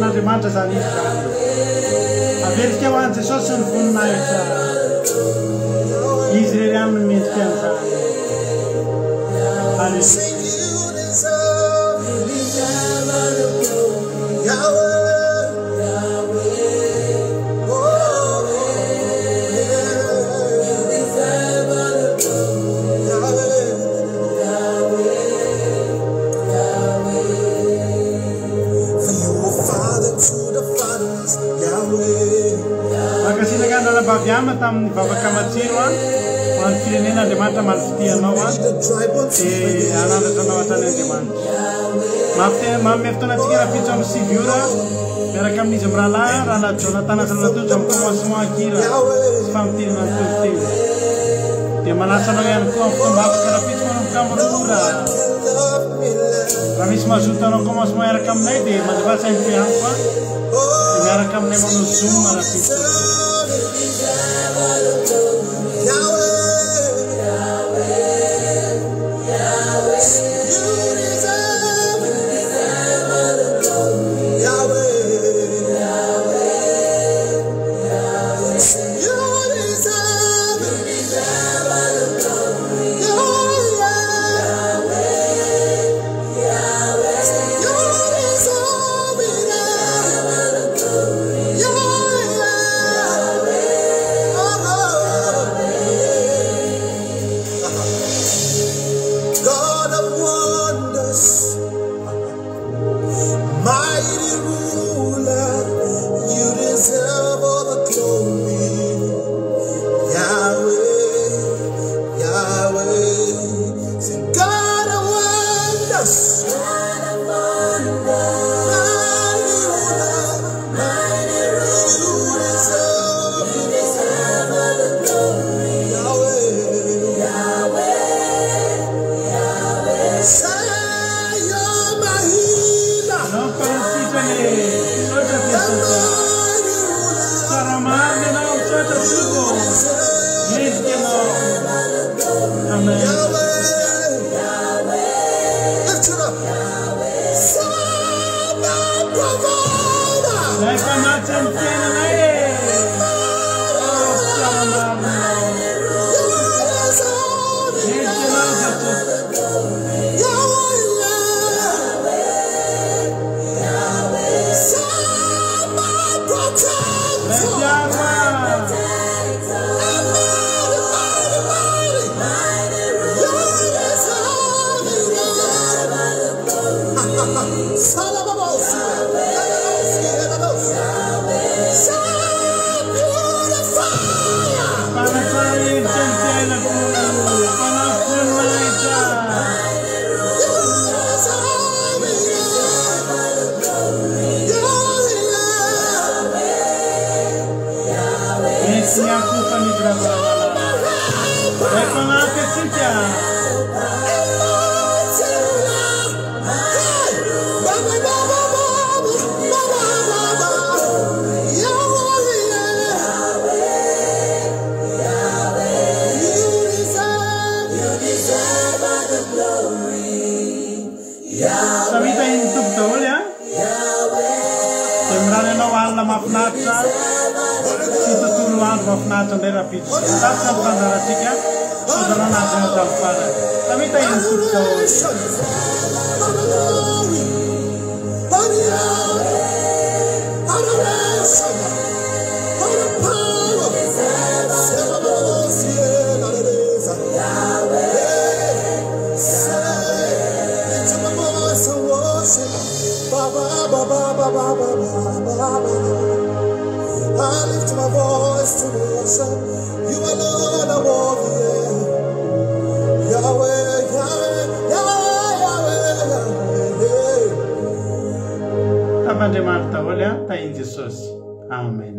N'Andriamanitra zany izy zany averika ho an'i Jesosy ny voninahitra izy irery aminy mendrika an'izany Baviama tamin'ny vavaka matsiro ho an'ny firenena Andriamanitra malifitianao dia anandratanao hatrany Andriamanitra manome fotoanantsika raha fitso amin'ny 7 ora miaraka amin'izy amin'ny rahalahy Jonathan Zanatojo amin'ny commencement akira sy famitenana ny tolotelo dia manasanao ihany koa amin'ny fotoam-bavaka raha fitso manomboka amin'ny ora raha misy mazotanao commencement miaraka aminay dia mandevasainy fiany fa dia miaraka aminay manao zoom raha fitso tontolo andro mahafinaritra indray rapiditra tapitra ny fandarantsika fodana anazy tamin'ny farany tamita iny tompoko I lift my voice to worship you alone. I walk here, Yahweh, Yahweh, Yahweh, Yahweh, Yahweh. Tapandriamanitra daholo tainy Jesosy. Amen.